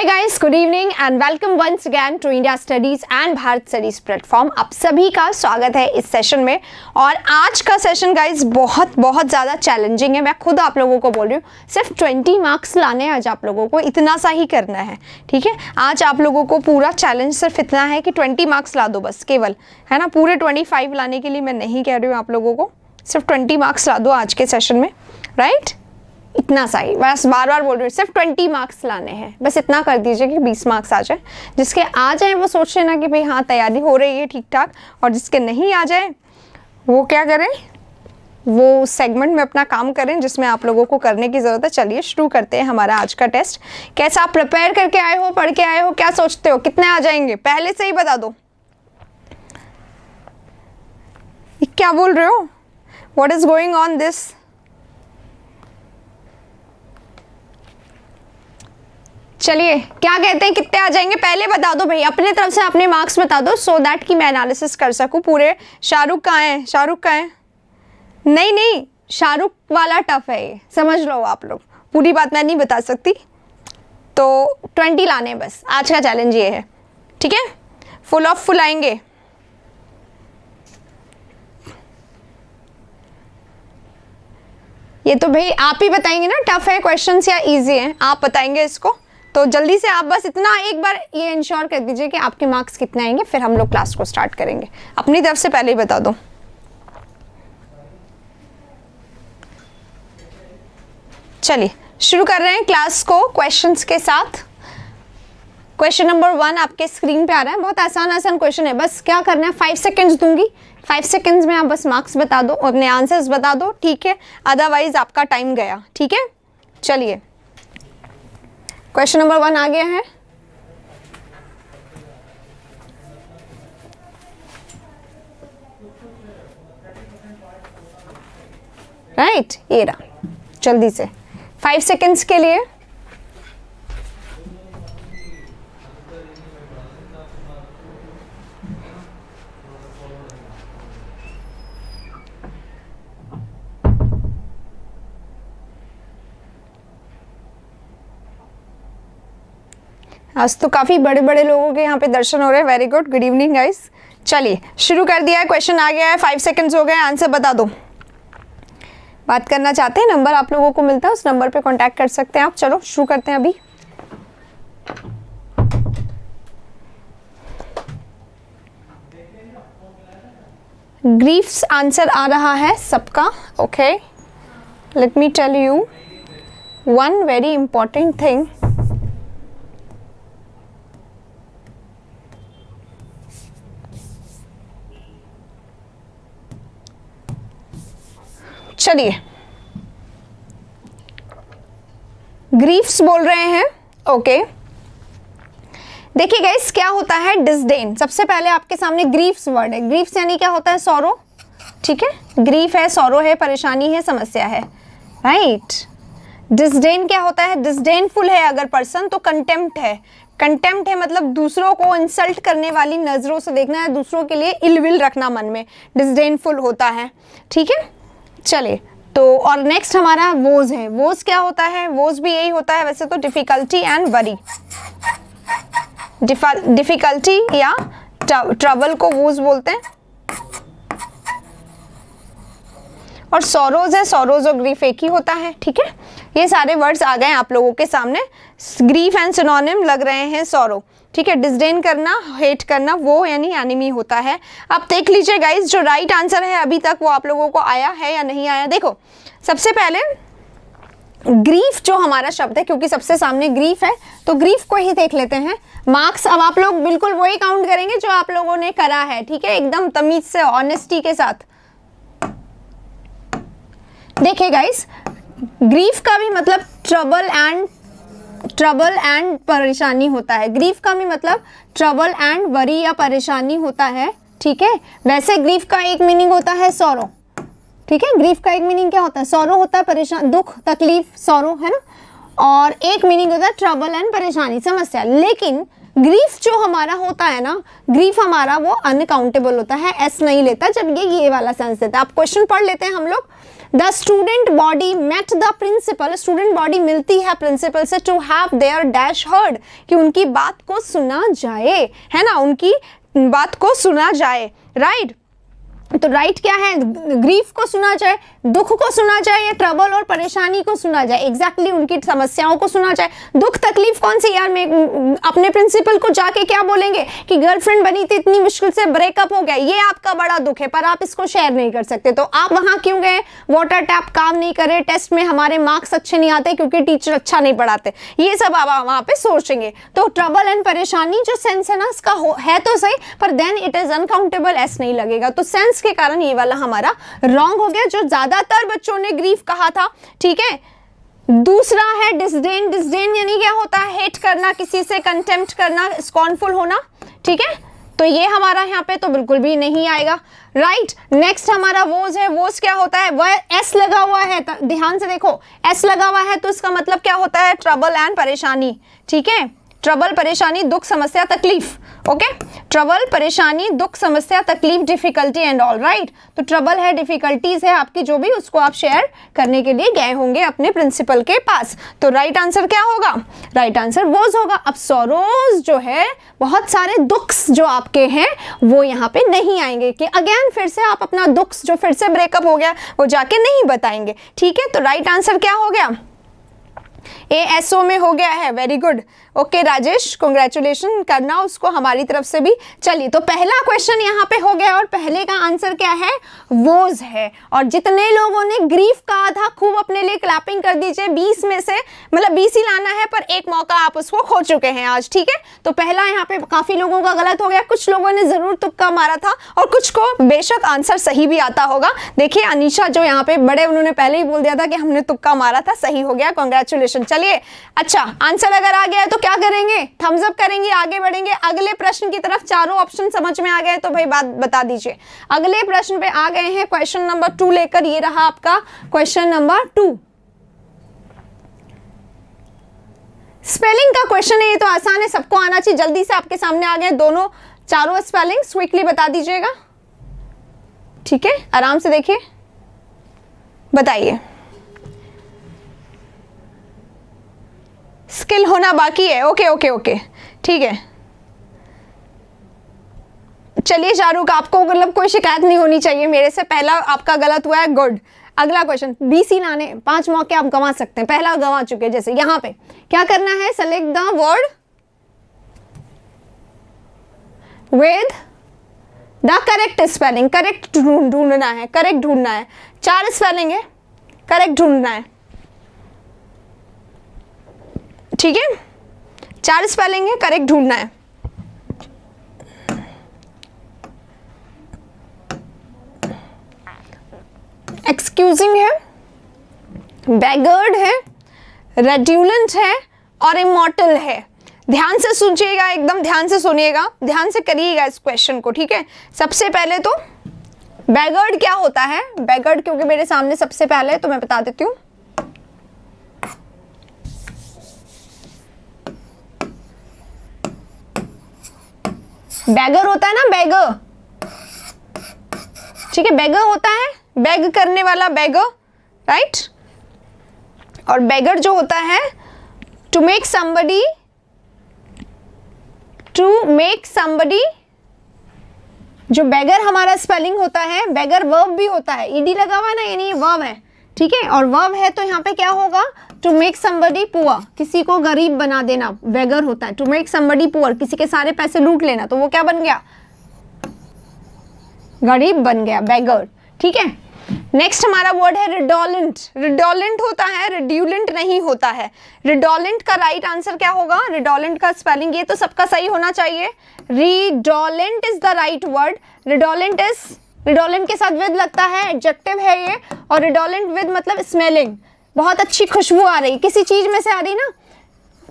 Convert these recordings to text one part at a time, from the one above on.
Hi guys, good evening and welcome once again to India studies and Bharat studies platform. आप सभी का स्वागत है इस सेशन में। और आज का सेशन गाइस बहुत ज़्यादा चैलेंजिंग है। मैं खुद आप लोगों को बोल रही हूँ, सिर्फ 20 मार्क्स लाने हैं आज आप लोगों को, इतना सा ही करना है, ठीक है। आज आप लोगों को पूरा चैलेंज सिर्फ इतना है कि 20 मार्क्स ला दो बस, केवल, है ना। पूरे 25 लाने के लिए मैं नहीं कह रही हूँ आप लोगों को, सिर्फ 20 मार्क्स ला दो आज के सेशन में, राइट। इतना सा ही, बस बार बार बोल रही हूँ, सिर्फ 20 मार्क्स लाने हैं, बस इतना कर दीजिए कि 20 मार्क्स आ जाए। जिसके आ जाए वो सोच लेना कि भाई हाँ तैयारी हो रही है ठीक ठाक, और जिसके नहीं आ जाए वो क्या करें, वो उस सेगमेंट में अपना काम करें जिसमें आप लोगों को करने की ज़रूरत है। चलिए शुरू करते हैं हमारा आज का टेस्ट। कैसा आप प्रिपेयर करके आए हो, पढ़ के आए हो, क्या सोचते हो कितने आ जाएंगे, पहले से ही बता दो। क्या बोल रहे हो, what is going on this? चलिए क्या कहते हैं, कितने आ जाएंगे पहले बता दो भाई, अपने तरफ से अपने मार्क्स बता दो, सो दैट कि मैं एनालिसिस कर सकूं पूरे। शाहरुख कहाँ है, शाहरुख कहाँ है? नहीं, शाहरुख वाला टफ है ये, समझ लो आप लोग, पूरी बात मैं नहीं बता सकती। तो 20 लाने बस, आज का चैलेंज ये है, ठीक है। फुल ऑफ फुल आएंगे। ये तो भाई आप ही बताएंगे ना, टफ है क्वेश्चंस या इजी है, आप बताएंगे इसको। तो जल्दी से आप बस इतना एक बार ये इंश्योर कर दीजिए कि आपके मार्क्स कितने आएंगे, फिर हम लोग क्लास को स्टार्ट करेंगे। अपनी तरफ से पहले ही बता दो। चलिए शुरू कर रहे हैं क्लास को क्वेश्चंस के साथ। क्वेश्चन नंबर 1 आपके स्क्रीन पे आ रहा है, बहुत आसान क्वेश्चन है। बस क्या करना है, 5 सेकेंड्स दूंगी, 5 सेकेंड्स में आप बस मार्क्स बता दो, अपने आंसर्स बता दो, ठीक है। अदरवाइज आपका टाइम गया, ठीक है। चलिए क्वेश्चन नंबर 1 आ गया है। राइट, ये रहा, जल्दी से 5 सेकेंड्स के लिए। आज तो काफ़ी बड़े बड़े लोगों के यहाँ पे दर्शन हो रहे हैं, very good, good evening guys. चलिए शुरू कर दिया है, क्वेश्चन आ गया है, 5 सेकंड्स हो गए, आंसर बता दो। बात करना चाहते हैं, नंबर आप लोगों को मिलता है, उस नंबर पे कांटेक्ट कर सकते हैं आप। चलो शुरू करते हैं अभी। ग्रीफ्स आंसर आ रहा है सबका, okay. Let me tell you one very important thing. चलिए ग्रीफ्स बोल रहे हैं, ओके। देखिए गाइस क्या होता है, डिसडेन। सबसे पहले आपके सामने ग्रीफ्स वर्ड है, ग्रीफ्स यानी क्या होता है, सॉरो, ठीक है। ग्रीफ है, सॉरो है, परेशानी है, समस्या है, राइट। डिसडेन क्या होता है, डिसडेनफुल है अगर पर्सन, तो कंटेम्प्ट है। कंटेम्प्ट है मतलब दूसरों को इंसल्ट करने वाली नजरों से देखना है, दूसरों के लिए इलविल रखना मन में, डिसडेनफुल होता है, ठीक है। चलिए तो और नेक्स्ट हमारा वोज है। वोज क्या होता है, वोज भी यही होता है वैसे तो, डिफिकल्टी एंड वरी। डिफिकल्टी या ट्रबल को वोज बोलते हैं। और सॉरोज है, सॉरोज और ग्रीफ एक ही होता है, ठीक है। ये सारे वर्ड्स आ गए आप लोगों के सामने। ग्रीफ एंड सिनोनिम लग रहे हैं सॉरो, ठीक है। डिसडेन करना, हेट करना, वो यानी एनिमी होता है। अब देख लीजिए गाइस, जो राइट आंसर है अभी तक वो आप लोगों को आया है या नहीं आया। देखो सबसे पहले ग्रीफ जो हमारा शब्द है, क्योंकि सबसे सामने ग्रीफ है तो ग्रीफ को ही देख लेते हैं। मार्क्स अब आप लोग बिल्कुल वही काउंट करेंगे जो आप लोगों ने करा है, ठीक है, एकदम तमीज से, ऑनेस्टी के साथ। देखिए गाइस, ग्रीफ का भी मतलब ट्रबल एंड परेशानी होता है। ग्रीफ का भी मतलब ट्रबल एंड वरी या परेशानी होता है, ठीक है। वैसे ग्रीफ का एक मीनिंग होता है सॉरो, ठीक है। ग्रीफ का एक मीनिंग क्या होता है, सॉरो होता है, परेशान, दुख, तकलीफ, सॉरो, है ना। और एक मीनिंग होता है ट्रबल एंड परेशानी, समस्या। लेकिन ग्रीफ जो हमारा होता है ना, ग्रीफ हमारा वो अनकाउंटेबल होता है, एस नहीं लेता जब ये वाला सेंस देता है। आप क्वेश्चन पढ़ लेते हैं हम लोग, the student body met the principal, student body मिलती है प्रिंसिपल से to have their dash heard, कि उनकी बात को सुना जाए, है ना, उनकी बात को सुना जाए, राइट। तो राइट क्या है, ग्रीफ को सुना जाए, दुख को सुना जाए, या ट्रबल और परेशानी को सुना जाए, एग्जैक्टली उनकी समस्याओं को सुना जाए। दुख तकलीफ कौन सी यार, में अपने प्रिंसिपल को जाके क्या बोलेंगे कि गर्लफ्रेंड बनी थी, इतनी मुश्किल से ब्रेकअप हो गया, ये आपका बड़ा दुख है, पर आप इसको शेयर नहीं कर सकते। तो आप वहां क्यों गए, वाटर टैप काम नहीं करे, टेस्ट में हमारे मार्क्स अच्छे नहीं आते क्योंकि टीचर अच्छा नहीं पढ़ाते, ये सब आप वहां पे सोचेंगे। तो ट्रबल एंड परेशानी जो सेंस है ना इसका है तो सही, पर then it is uncountable, S नहीं लगेगा, तो सेंस के कारण ये वाला हमारा रॉन्ग हो गया, जो ज्यादातर बच्चों ने ग्रीफ कहा था, ठीक है। दूसरा है डिसडेन, डिसडेन यानी क्या होता है, हेट करना, किसी से कंटेम्प्ट करना, स्कॉर्नफुल होना, ठीक है। तो ये हमारा यहाँ पे तो बिल्कुल भी नहीं आएगा, राइट। नेक्स्ट हमारा वोज है, वोज क्या होता है, वह एस लगा हुआ है, ध्यान से देखो, एस लगा हुआ है तो इसका मतलब क्या होता है, ट्रबल एंड परेशानी, ठीक है। ट्रबल परेशानी दुख समस्या तकलीफ, ओके, ट्रबल परेशानी दुख समस्या तकलीफ, डिफिकल्टी एंड ऑल, राइट। तो ट्रबल है, डिफिकल्टीज है आपकी जो भी, उसको आप शेयर करने के लिए गए होंगे अपने प्रिंसिपल के पास। तो राइट आंसर क्या होगा, राइट आंसर वोज होगा। अब सॉरोज जो है, बहुत सारे दुख्स जो आपके हैं वो यहाँ पे नहीं आएंगे, कि अगेन फिर से आप अपना दुख जो फिर से ब्रेकअप हो गया वो जाके नहीं बताएंगे, ठीक है। तो राइट आंसर क्या हो गया, ASO में हो गया है, very good, okay Rajesh, congratulation करना उसको हमारी तरफ से भी। चलिए, तो पहला क्वेश्चन यहाँ पे हो गया और पहले का आंसर क्या है, वोज है। और जितने लोगों ने ग्रीफ कहा था खूब अपने लिए क्लैपिंग कर दीजिए, 20 में से, मतलब 20 ही लाना है, पर एक मौका आप उसको खो चुके हैं आज, ठीक है। तो पहला यहाँ पे काफी लोगों का गलत हो गया, कुछ लोगों ने जरूर तुक्का मारा था और कुछ को बेशक आंसर सही भी आता होगा। देखिए अनीशा जो यहाँ पे बड़े, उन्होंने पहले ही बोल दिया था कि हमने तुक्का मारा था, सही हो गया, कांग्रेचुलेशन। चलिए, अच्छा आंसर अगर आ गया है तो क्या करेंगे, थम्स अप करेंगे, आगे बढ़ेंगे अगले प्रश्न की तरफ। चारों ऑप्शन समझ में आ गए तो भाई बात बता दीजिए। अगले प्रश्न पे आ गए हैं, क्वेश्चन नंबर 2 लेकर, ये रहा आपका क्वेश्चन नंबर 2। स्पेलिंग का क्वेश्चन है, ये तो आसान है, सबको आना चाहिए। जल्दी से आपके सामने आ गए दोनों चारों स्पेलिंग, क्विकली बता दीजिएगा, ठीक है, आराम से देखिए, बताइए। स्किल होना बाकी है, ओके ओके ओके, ठीक है। चलिए शाहरुख, आपको मतलब कोई शिकायत नहीं होनी चाहिए मेरे से, पहला आपका गलत हुआ है, गुड। अगला क्वेश्चन, BC लाने 5 मौके आप गंवा सकते हैं, पहला गंवा चुके। जैसे यहाँ पे क्या करना है, select the word with the correct spelling, correct ढूंढना है, करेक्ट ढूंढना है। 4 स्पेलिंग है, करेक्ट ढूंढना है, ठीक है, 4 स्पेलिंग है, करेक्ट ढूंढना है। एक्सक्यूजिंग है, बैगर्ड है, रेड्यूलेंट है और इमॉर्टल है। ध्यान से सुनिएगा, एकदम ध्यान से सुनिएगा, ध्यान से करिएगा इस क्वेश्चन को, ठीक है। सबसे पहले तो बैगर्ड क्या होता है, बैगर्ड क्योंकि मेरे सामने सबसे पहले तो मैं बता देती हूँ। बैगर होता है ना, बैगर, ठीक है, बैगर होता है, बैग करने वाला बैगर, राइट। और बैगर जो होता है, टू मेक somebody, जो बैगर हमारा स्पेलिंग होता है, बैगर वर्ब भी होता है, ईडी लगा हुआ है ना, यानी ये वर्ब है, ठीक है। और वर्ब है तो यहाँ पे क्या होगा, टू मेक somebody पुअर, किसी को गरीब बना देना, बैगर होता है। टू मेक somebody पुअर, किसी के सारे पैसे लूट लेना, तो वो क्या बन गया, गरीब बन गया, बैगर, ठीक है। नेक्स्ट हमारा वर्ड है रिडोलेंट, रिडोलेंट होता है, रिड्यूलेंट नहीं होता है। रिडोलेंट का राइट आंसर क्या होगा, रिडोलेंट का स्पेलिंग, ये तो सबका सही होना चाहिए, redolent is the right word. Redolent is, redolent के साथ विद लगता है, एडजेक्टिव है ये, और रिडोलेंट विद मतलब स्मेलिंग, बहुत अच्छी खुशबू आ रही, किसी चीज में से आ रही ना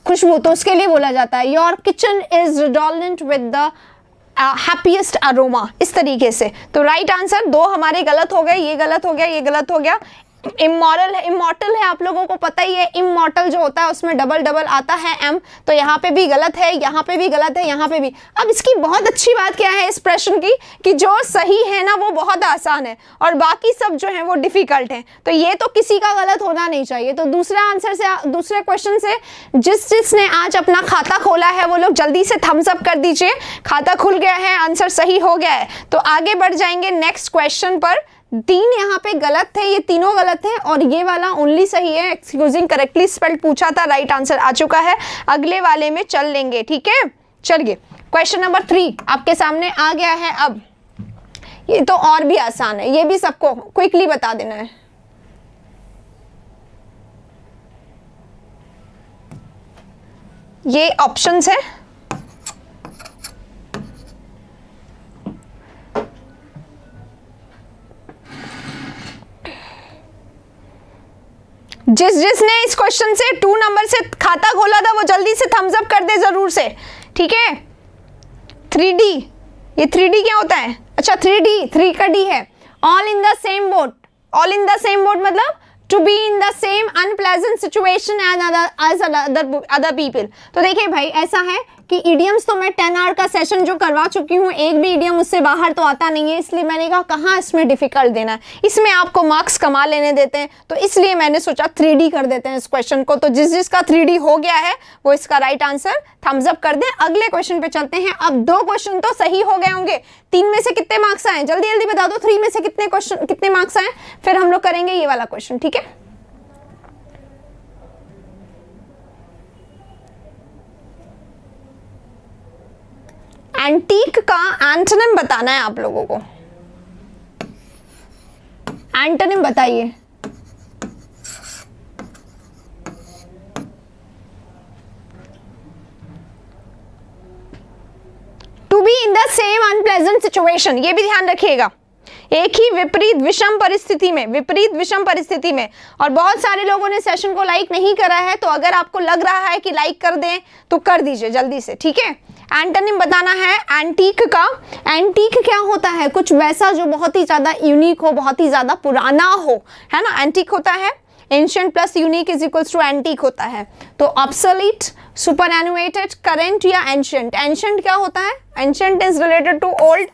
खुशबू, तो उसके लिए बोला जाता है your kitchen is redolent with the happiest aroma, इस तरीके से। तो राइट आंसर 2 हमारे गलत हो गए, ये गलत हो गया, ये गलत हो गया। इमोरल है, इमॉर्टल है, आप लोगों को पता ही है। इमॉर्टल जो होता है उसमें डबल डबल आता है एम, तो यहाँ पे भी गलत है, यहाँ पे भी गलत है, यहाँ पे भी। अब इसकी बहुत अच्छी बात क्या है इस प्रश्न की, कि जो सही है ना वो बहुत आसान है और बाकी सब जो है वो डिफिकल्ट है, तो ये तो किसी का गलत होना नहीं चाहिए। तो दूसरा आंसर से, दूसरे क्वेश्चन से जिसने आज अपना खाता खोला है वो लोग जल्दी से थम्स अप कर दीजिए। खाता खुल गया है, आंसर सही हो गया है, तो आगे बढ़ जाएंगे नेक्स्ट क्वेश्चन पर। 3 यहाँ पे गलत थे, ये तीनों गलत हैं और ये वाला ओनली सही है। एक्सक्यूजिंग करेक्टली स्पेल्ड पूछा था, राइट आंसर आ चुका है। अगले वाले में चल लेंगे, ठीक है। चलिए क्वेश्चन नंबर 3 आपके सामने आ गया है। अब ये तो और भी आसान है, ये भी सबको क्विकली बता देना है। ये ऑप्शंस है, जिसने इस क्वेश्चन से 2 नंबर से खाता खोला था वो जल्दी से थम्स अप कर दे जरूर से, ठीक है। 3D, ये 3D क्या होता है? अच्छा 3D, 3 का D है, all in the same boat. All in the same boat मतलब to be in the same unpleasant situation as other people. तो देखिए भाई ऐसा है कि इडियम्स तो मैं 10 आवर का सेशन जो करवा चुकी हूँ, एक भी इडियम उससे बाहर तो आता नहीं है, इसलिए मैंने कहा कहाँ इसमें डिफिकल्ट देना है, इसमें आपको मार्क्स कमा लेने देते हैं, तो इसलिए मैंने सोचा 3D कर देते हैं इस क्वेश्चन को। तो जिसका 3D हो गया है वो इसका राइट आंसर थम्स अप कर दें। अगले क्वेश्चन पे चलते हैं। अब 2 क्वेश्चन तो सही हो गए होंगे, 3 में से कितने मार्क्स आए जल्दी जल्दी बता दो। 3 में से कितने मार्क्स आए, फिर हम लोग करेंगे ये वाला क्वेश्चन, ठीक है। एंटीक का एंटोनिम बताना है आप लोगों को। एंटोनिम बताइए। To be in the same unpleasant situation, ये भी ध्यान रखिएगा, एक ही विपरीत विषम परिस्थिति में, विपरीत विषम परिस्थिति में। और बहुत सारे लोगों ने सेशन को लाइक नहीं करा है, तो अगर आपको लग रहा है कि लाइक कर दें तो कर दीजिए जल्दी से, ठीक है। एंटोनिम बताना है एंटीक का। एंटीक क्या होता है? कुछ वैसा जो बहुत ही ज्यादा यूनिक हो, बहुत ही ज्यादा पुराना हो, है ना, एंटीक होता है। Ancient plus unique is equals to antique होता है। तो ऑब्सोलीट, सुपरएनुएटेड, करंट या एंशिएंट। एंशिएंट क्या होता है? Ancient is related to old,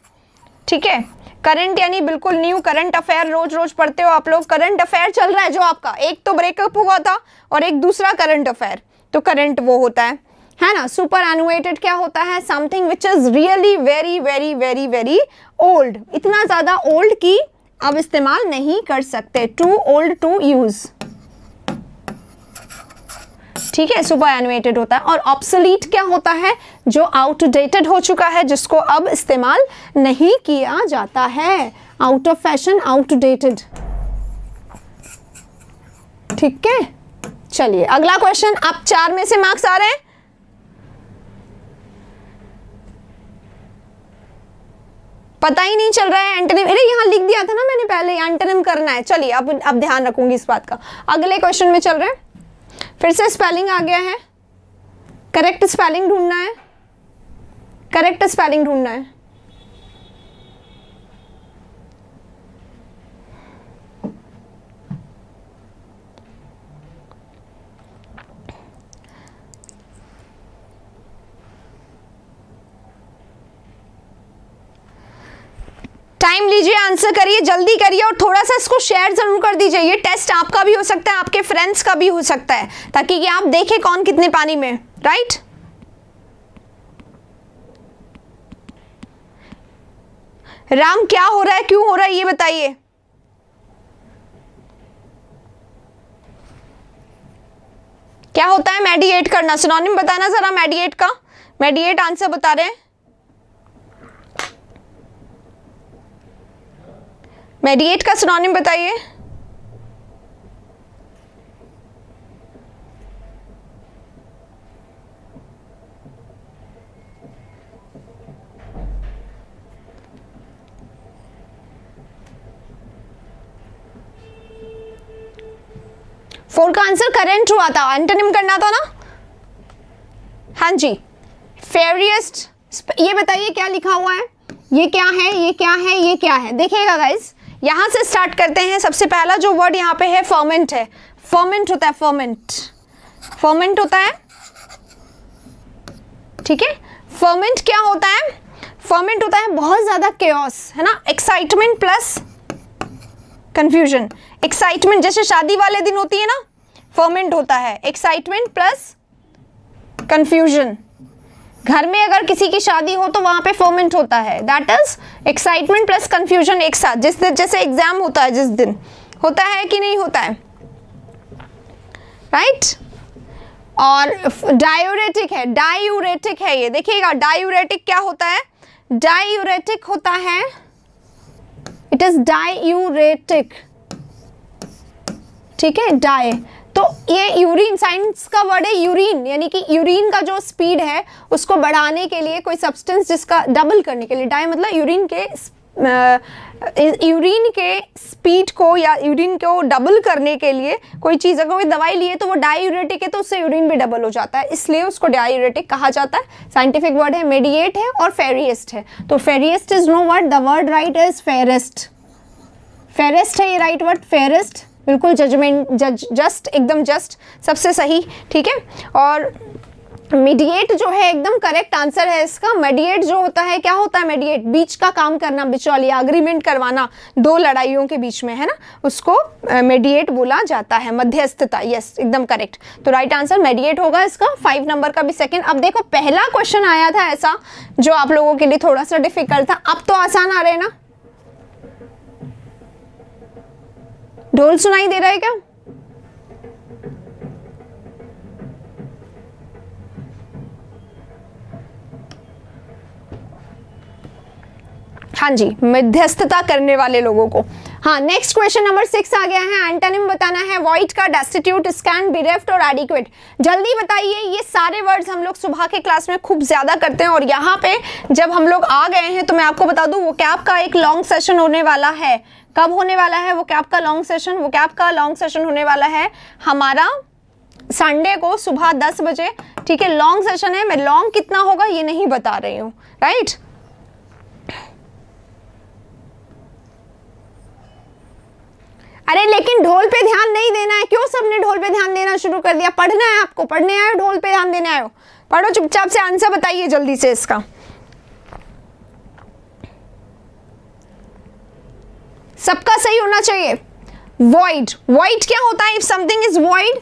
ठीक है। करंट यानी बिल्कुल न्यू, करंट अफेयर रोज रोज पढ़ते हो आप लोग, करंट अफेयर चल रहा है जो आपका, एक तो ब्रेकअप हुआ था और एक दूसरा करंट अफेयर, तो करंट वो होता है ना। सुपर एनुएटेड क्या होता है? Something which is really very very very very old, इतना ज्यादा ओल्ड कि अब इस्तेमाल नहीं कर सकते, टू ओल्ड टू यूज, ठीक है, सुपर एनुएटेड होता है। और ऑब्सोलीट क्या होता है? जो आउटडेटेड हो चुका है, जिसको अब इस्तेमाल नहीं किया जाता है, आउट ऑफ फैशन, आउटडेटेड, ठीक है। चलिए अगला क्वेश्चन। अब 4 में से मार्क्स आ रहे हैं, पता ही नहीं चल रहा है एंटोनिम। अरे यहाँ लिख दिया था ना मैंने पहले, एंटोनिम करना है। चलिए अब ध्यान रखूंगी इस बात का। अगले क्वेश्चन में चल रहे हैं, फिर से स्पेलिंग आ गया है, करेक्ट स्पेलिंग ढूंढना है, करेक्ट स्पेलिंग ढूंढना है। टाइम लीजिए, आंसर करिए, जल्दी करिए और थोड़ा सा इसको शेयर जरूर कर दीजिए। ये टेस्ट आपका भी हो सकता है, आपके फ्रेंड्स का भी हो सकता है, ताकि कि आप देखें कौन कितने पानी में, राइट। राम क्या हो रहा है, क्यों हो रहा है, ये बताइए। क्या होता है मेडिएट करना? सिनोनिम बताना जरा मेडिएट का। मेडिएट आंसर बता रहे हैं, मेडिएट का सिनोनिम बताइए। फोर का आंसर करेंट हुआ था, एंटोनिम करना था ना। हाँ जी, फेयरिएस्ट। ये बताइए क्या लिखा हुआ है, ये क्या है, ये क्या है, ये क्या है। देखिएगा गाइस, यहां से स्टार्ट करते हैं। सबसे पहला जो वर्ड यहाँ पे है फर्मेंट है। फर्मेंट होता है, फर्मेंट होता है, ठीक है। फर्मेंट क्या होता है? फर्मेंट होता है बहुत ज्यादा केओस, है ना, एक्साइटमेंट प्लस कंफ्यूजन। एक्साइटमेंट जैसे शादी वाले दिन होती है ना, फर्मेंट होता है एक्साइटमेंट प्लस कंफ्यूजन। घर में अगर किसी की शादी हो तो वहां पे फर्मेंट होता है, that is excitement plus confusion एक साथ। जिस दिन जैसे एग्जाम होता है, जिस दिन होता है कि नहीं होता है, राइट। और डायूरेटिक है, डायूरेटिक है ये, देखिएगा डायूरेटिक क्या होता है? डायूरेटिक होता है, इट इज डायूरेटिक, ठीक है, डाई। तो ये यूरिन, साइंस का वर्ड है यूरिन, यानी कि यूरिन का जो स्पीड है उसको बढ़ाने के लिए कोई सब्सटेंस, जिसका डबल करने के लिए, डाई मतलब यूरिन के स्पीड को या यूरिन को डबल करने के लिए कोई चीज़, अगर कोई दवाई लिए तो वो डायूरेटिक है तो उससे यूरिन भी डबल हो जाता है, इसलिए उसको डायूरेटिक कहा जाता है। साइंटिफिक वर्ड है, मेडिएट है और फेरिएस्ट है। तो fairiest is no word, the word right is fairest. Fairest है ये राइट वर्ड, फेरेस्ट, बिल्कुल जस्ट, एकदम जस्ट, सबसे सही, ठीक है। और मीडिएट जो है एकदम करेक्ट आंसर है इसका। मीडिएट जो होता है, क्या होता है मीडिएट? बीच का काम करना, बिचौलिया, अग्रीमेंट करवाना दो लड़ाइयों के बीच में, है ना, उसको मीडिएट बोला जाता है, मध्यस्थता। यस, एकदम करेक्ट। तो राइट आंसर मीडिएट होगा इसका। 5 नंबर का भी सेकंड। अब देखो पहला क्वेश्चन आया था ऐसा जो आप लोगों के लिए थोड़ा सा डिफिकल्ट था, अब तो आसान आ रहे हैं ना। ढोल सुनाई दे रहा है क्या? हाँ जी, मध्यस्थता करने वाले लोगों को। हाँ, नेक्स्ट क्वेश्चन नंबर 6 आ गया है। एंटोनिम बताना है वॉइड का, डेस्टिट्यूट, स्कैंट, बेरेफ्ट और एडिक्वेट। जल्दी बताइए। ये सारे वर्ड्स हम लोग सुबह के क्लास में खूब ज्यादा करते हैं, और यहाँ पे जब हम लोग आ गए हैं तो मैं आपको बता दूं वोकैब का एक लॉन्ग सेशन होने वाला है। कब होने वाला है वोकैब का लॉन्ग सेशन? वोकैब का लॉन्ग सेशन होने वाला है हमारा संडे को सुबह 10 बजे, ठीक है। लॉन्ग सेशन है, मैं लॉन्ग कितना होगा ये नहीं बता रही हूँ, राइट। अरे लेकिन ढोल पे ध्यान नहीं देना है, क्यों सबने ढोल पे ध्यान देना शुरू कर दिया? पढ़ना है आपको, पढ़ने आए हो, ढोल पे ध्यान देने आए हो? पढ़ो चुपचाप से, आंसर बताइए जल्दी से इसका। सबका सही होना चाहिए। void, void क्या होता है? If something is void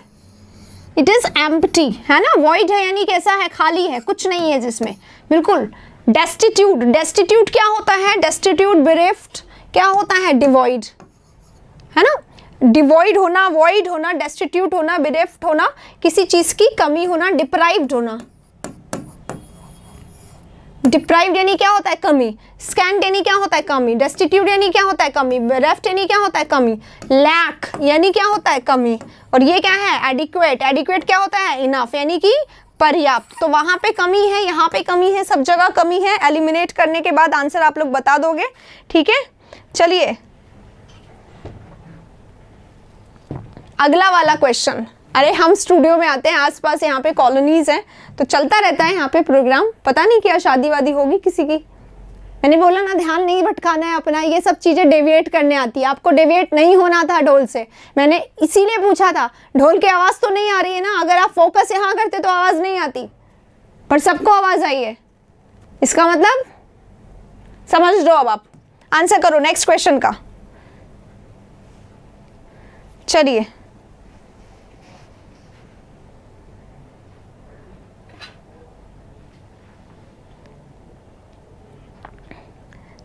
it is empty, है ना। void है यानी कैसा है? खाली है, कुछ नहीं है जिसमें, बिल्कुल। destitute, destitute क्या होता है? destitute, bereft क्या होता है? devoid, है ना। डिवॉइड होना, वॉइड होना, डेस्टिट्यूट होना, bereft होना, किसी चीज की कमी होना, डिप्राइव्ड होना। डिप्राइव्ड यानी क्या होता है? कमी। स्कैंट यानी क्या होता है? कमी। डेस्टिट्यूट यानी क्या होता है? कमी। bereft यानी क्या होता है? कमी। लैक यानी क्या होता है? कमी। और ये क्या है? एडिक्वेट, एडिक्वेट क्या होता है? इनफ यानी कि पर्याप्त। तो वहां पे कमी है, यहाँ पे कमी है, सब जगह कमी है। एलिमिनेट करने के बाद आंसर आप लोग बता दोगे, ठीक है। चलिए अगला वाला क्वेश्चन। अरे हम स्टूडियो में आते हैं, आसपास यहाँ पे कॉलोनीज हैं तो चलता रहता है यहाँ पे प्रोग्राम। पता नहीं क्या शादी वादी होगी किसी की। मैंने बोला ना ध्यान नहीं भटकाना है अपना, ये सब चीजें डेविएट करने आती है। आपको डेविएट नहीं होना था ढोल से, मैंने इसीलिए पूछा था। ढोल की आवाज तो नहीं आ रही है ना, अगर आप फोकस यहाँ करते तो आवाज नहीं आती, पर सबको आवाज आई है, इसका मतलब समझ लो। अब आप आंसर करो नेक्स्ट क्वेश्चन का। चलिए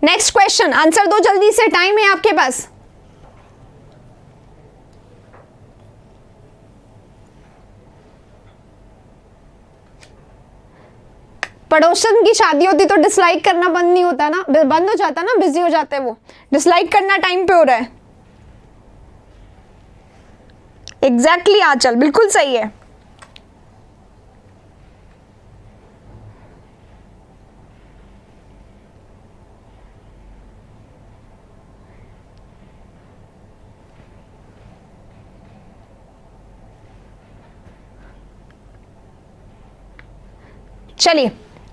नेक्स्ट क्वेश्चन, आंसर दो जल्दी से, टाइम है आपके पास। पड़ोसन की शादी होती तो डिसलाइक करना बंद नहीं होता ना, बंद हो जाता ना, बिजी हो जाते हैं वो। डिसलाइक करना टाइम पे हो रहा है। एग्जैक्टली आंचल, बिल्कुल सही है। चलिए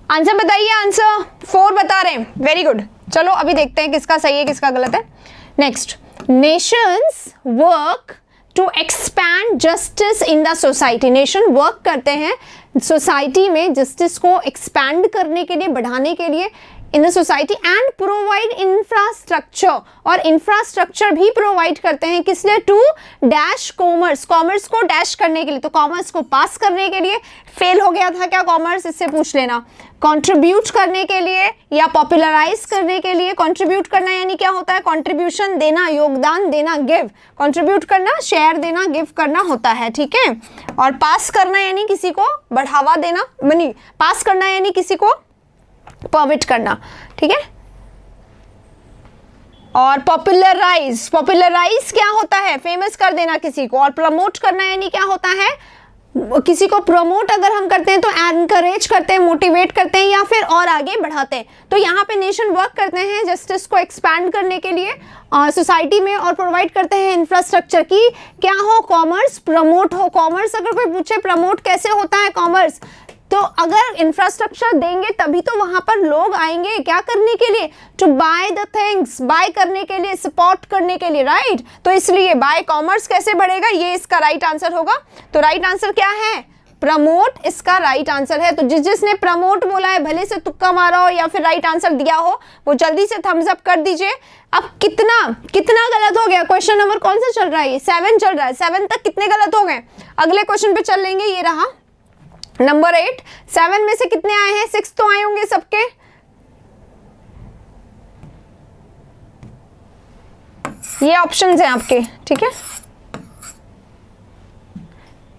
आंसर बताइए। आंसर 4 बता रहे हैं, वेरी गुड। चलो अभी देखते हैं किसका सही है किसका गलत है। Next, nations work to expand justice in the society. Nation work करते हैं सोसाइटी में जस्टिस को एक्सपैंड करने के लिए, बढ़ाने के लिए इन the society, and provide infrastructure, और इंफ्रास्ट्रक्चर भी प्रोवाइड करते हैं किस लिए? टू डैश कॉमर्स, कॉमर्स को डैश करने के लिए, तो कॉमर्स को पास करने के लिए। फेल हो गया था क्या कॉमर्स? इससे पूछ लेना। कंट्रीब्यूट करने के लिए या पॉपुलराइज करने के लिए। कंट्रीब्यूट करना यानी क्या होता है? कंट्रीब्यूशन देना, योगदान देना, गिव। कंट्रीब्यूट करना शेयर देना, गिव करना होता है, ठीक है। और पास करना यानी किसी को बढ़ावा देना, मनी पास करना यानी किसी को परमिट करना, ठीक है। और पॉपुलराइज, पॉपुलराइज क्या होता है? फेमस कर देना किसी को। और प्रमोट करना यानी क्या होता है? किसी को प्रमोट अगर हम करते हैं तो एनकरेज करते हैं, मोटिवेट करते हैं या फिर और आगे बढ़ाते हैं। तो यहाँ पे नेशन वर्क करते हैं जस्टिस को एक्सपैंड करने के लिए सोसाइटी में, और प्रोवाइड करते हैं इंफ्रास्ट्रक्चर की क्या हो? कॉमर्स प्रमोट हो। कॉमर्स अगर कोई पूछे प्रमोट कैसे होता है कॉमर्स, तो अगर इंफ्रास्ट्रक्चर देंगे तभी तो वहां पर लोग आएंगे क्या करने के लिए? To buy the things, buy करने के लिए, सपोर्ट करने के लिए, राइट। तो इसलिए बाय कॉमर्स कैसे बढ़ेगा, ये इसका राइट आंसर होगा। तो राइट आंसर क्या है? प्रमोट इसका राइट आंसर है। तो जिसने प्रमोट बोला है, भले से तुक्का मारा हो या फिर राइट आंसर दिया हो, वो जल्दी से थम्स अप कर दीजिए। अब कितना गलत हो गया? क्वेश्चन नंबर कौन सा चल रहा है? 7 चल रहा है। 7 तक कितने गलत हो गए? अगले क्वेश्चन पे चल लेंगे। ये रहा नंबर 8। 7 में से कितने आए हैं? 6 तो आए होंगे सबके। ये ऑप्शंस हैं आपके, ठीक है।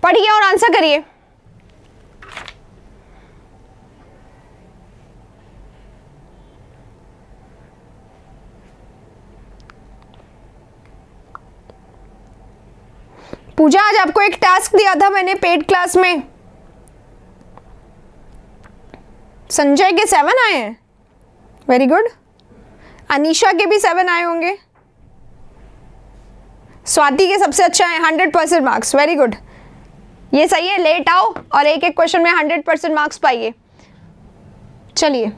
पढ़िए और आंसर करिए। पूजा, आज आपको एक टास्क दिया था मैंने पेड क्लास में। संजय के 7 आए हैं, वेरी गुड। अनीशा के भी 7 आए होंगे। स्वाति के सबसे अच्छा है, 100% मार्क्स, वेरी गुड। ये सही है, लेट आओ और एक एक क्वेश्चन में 100% मार्क्स पाइए। चलिए,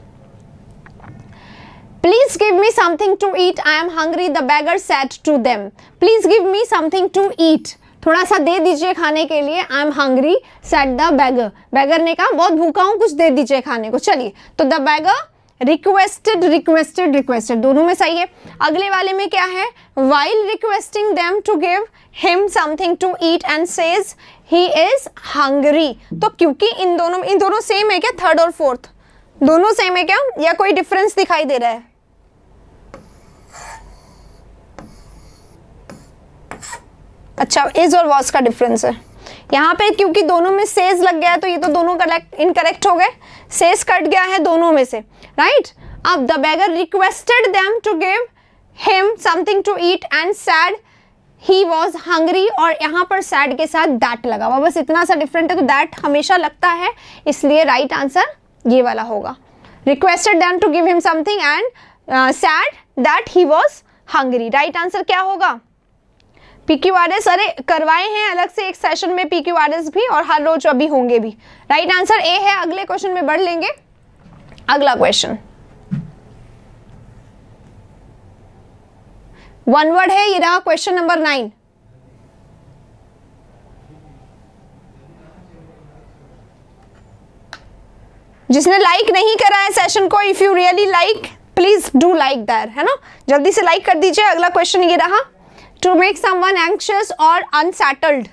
please give me something to eat, I am hungry, the beggar said to them. Please give me something to eat, थोड़ा सा दे दीजिए खाने के लिए। I am hungry said the beggar, beggar ने कहा बहुत भूखा हूं, कुछ दे दीजिए खाने को। चलिए, तो the beggar requested, requested, requested, दोनों में सही है। अगले वाले में क्या है? While requesting them to give him something to eat and says he is hungry. तो क्योंकि इन दोनों सेम है क्या? थर्ड और फोर्थ दोनों सेम है क्या, या कोई डिफरेंस दिखाई दे रहा है? अच्छा, इज और वॉज का डिफरेंस है यहाँ पे, क्योंकि दोनों में सेज लग गया है तो ये तो दोनों इनकरेक्ट हो गए। सेज कट गया है दोनों में से, राइट। अब the beggar requested them to give him something to eat and said he was hungry, और यहाँ पर सैड के साथ दैट लगा हुआ, बस इतना सा डिफरेंट है। तो दैट हमेशा लगता है, इसलिए राइट आंसर ये वाला होगा। Requested them to give him something and said that he was hungry. Right answer क्या होगा? PQRS, अरे करवाए हैं अलग से एक सेशन में PQRS भी, और हर रोज अभी होंगे भी। राइट आंसर ए है। अगले क्वेश्चन में बढ़ लेंगे। अगला क्वेश्चन 1 वर्ड है, ये रहा क्वेश्चन नंबर 9। जिसने लाइक नहीं करा है सेशन को, if you really like please do like that, है ना, जल्दी से लाइक कर दीजिए। अगला क्वेश्चन ये रहा, टू मेक समवन एंग्शियस और अनसेटल्ड।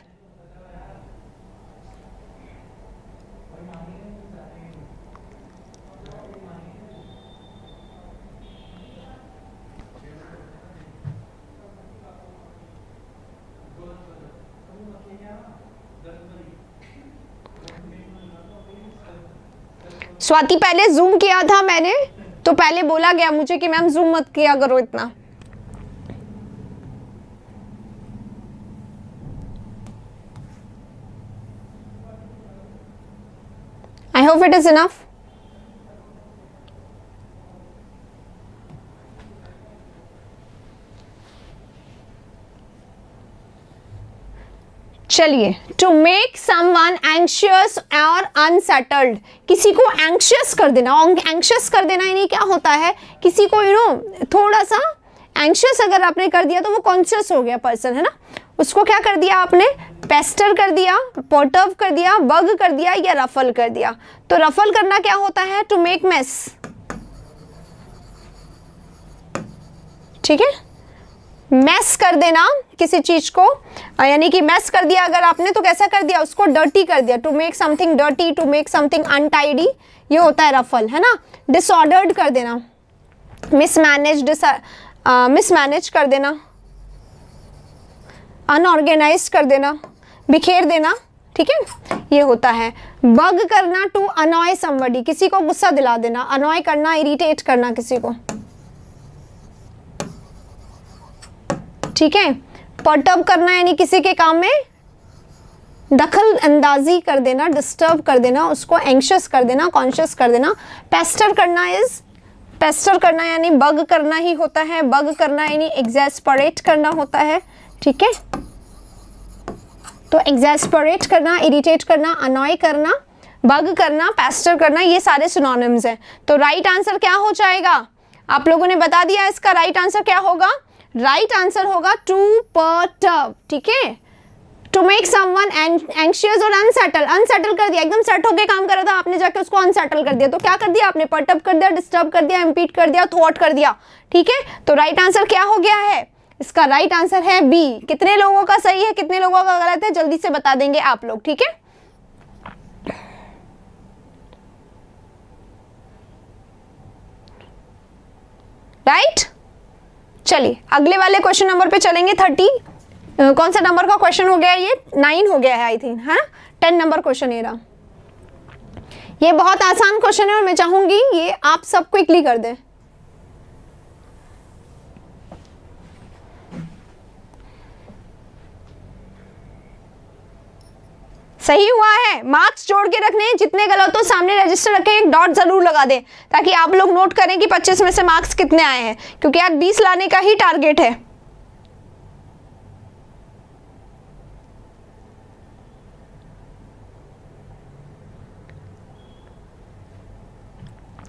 स्वाति, पहले जूम किया था मैंने, तो पहले बोला गया मुझे कि मैम जूम मत किया करो इतना। I hope it is enough. चलिए, टू मेक समवन एंग्शियस और अनसेटल्ड, किसी को एंग्शियस कर देना। एंग्शियस कर देना यानी क्या होता है? किसी को थोड़ा सा एंशियस अगर आपने कर दिया तो वो कॉन्शियस हो गया पर्सन, है ना। उसको क्या कर दिया आपने, पेस्टर कर दिया, पर्टर्ब कर दिया, बग कर दिया या रफल कर दिया। तो रफल करना क्या होता है, टू मेक मेस, ठीक है, मैस कर देना किसी चीज को, यानी कि मैस कर दिया अगर आपने तो कैसा कर दिया, उसको डर्टी कर दिया, to make something dirty, to make something untidy, ये होता है रफल, है ना। डिसऑर्डर्ड कर देना, मिसमैनेज कर देना, अनऑर्गेनाइज कर देना, बिखेर देना, ठीक है, ये होता है। बग करना, टू अनॉय समबडी, किसी को गुस्सा दिला देना, अनॉय करना, इरिटेट करना किसी को, ठीक है। पर्टर्ब करना यानी किसी के काम में दखल अंदाजी कर देना, डिस्टर्ब कर देना, उसको एंग्शियस कर देना, कॉन्शियस कर देना। पेस्टर करना यानी बग करना ही होता है, बग करना यानी एग्जैस्परेट करना होता है, ठीक है। तो एग्जैस्परेट करना, इरिटेट करना, अनॉय करना, बग करना, पेस्टर करना, ये सारे सिनोनिम्स हैं। तो राइट आंसर क्या हो जाएगा, आप लोगों ने बता दिया इसका राइट आंसर क्या होगा, राइट आंसर होगा टू पर्टर्ब, ठीक है। टू मेक समवन एंग्शियस और अनसेटल कर दिया, एकदम सेट होके काम कर रहा था, आपने जाके उसको अनसेटल कर दिया, तो क्या कर दिया आपने, पर्टर्ब कर दिया, डिस्टर्ब कर दिया, इम्पीड कर दिया, थॉट कर दिया, ठीक है। तो राइट आंसर क्या हो गया है, इसका राइट आंसर है बी। कितने लोगों का सही है, कितने लोगों का गलत है, जल्दी से बता देंगे आप लोग, ठीक है। राइट, चलिए अगले वाले क्वेश्चन नंबर पे चलेंगे। 30 कौन सा नंबर का क्वेश्चन हो गया, ये 9 हो गया है आई थिंक, है ना। 10 नंबर क्वेश्चन ये रहा। ये बहुत आसान क्वेश्चन है और मैं चाहूंगी ये आप सब क्विकली कर दें। सही हुआ है, मार्क्स जोड़ के रखने हैं, जितने गलत हो सामने रजिस्टर रखें, एक डॉट जरूर लगा दें ताकि आप लोग नोट करें कि 25 में से मार्क्स कितने आए हैं, क्योंकि आज 20 लाने का ही टारगेट है।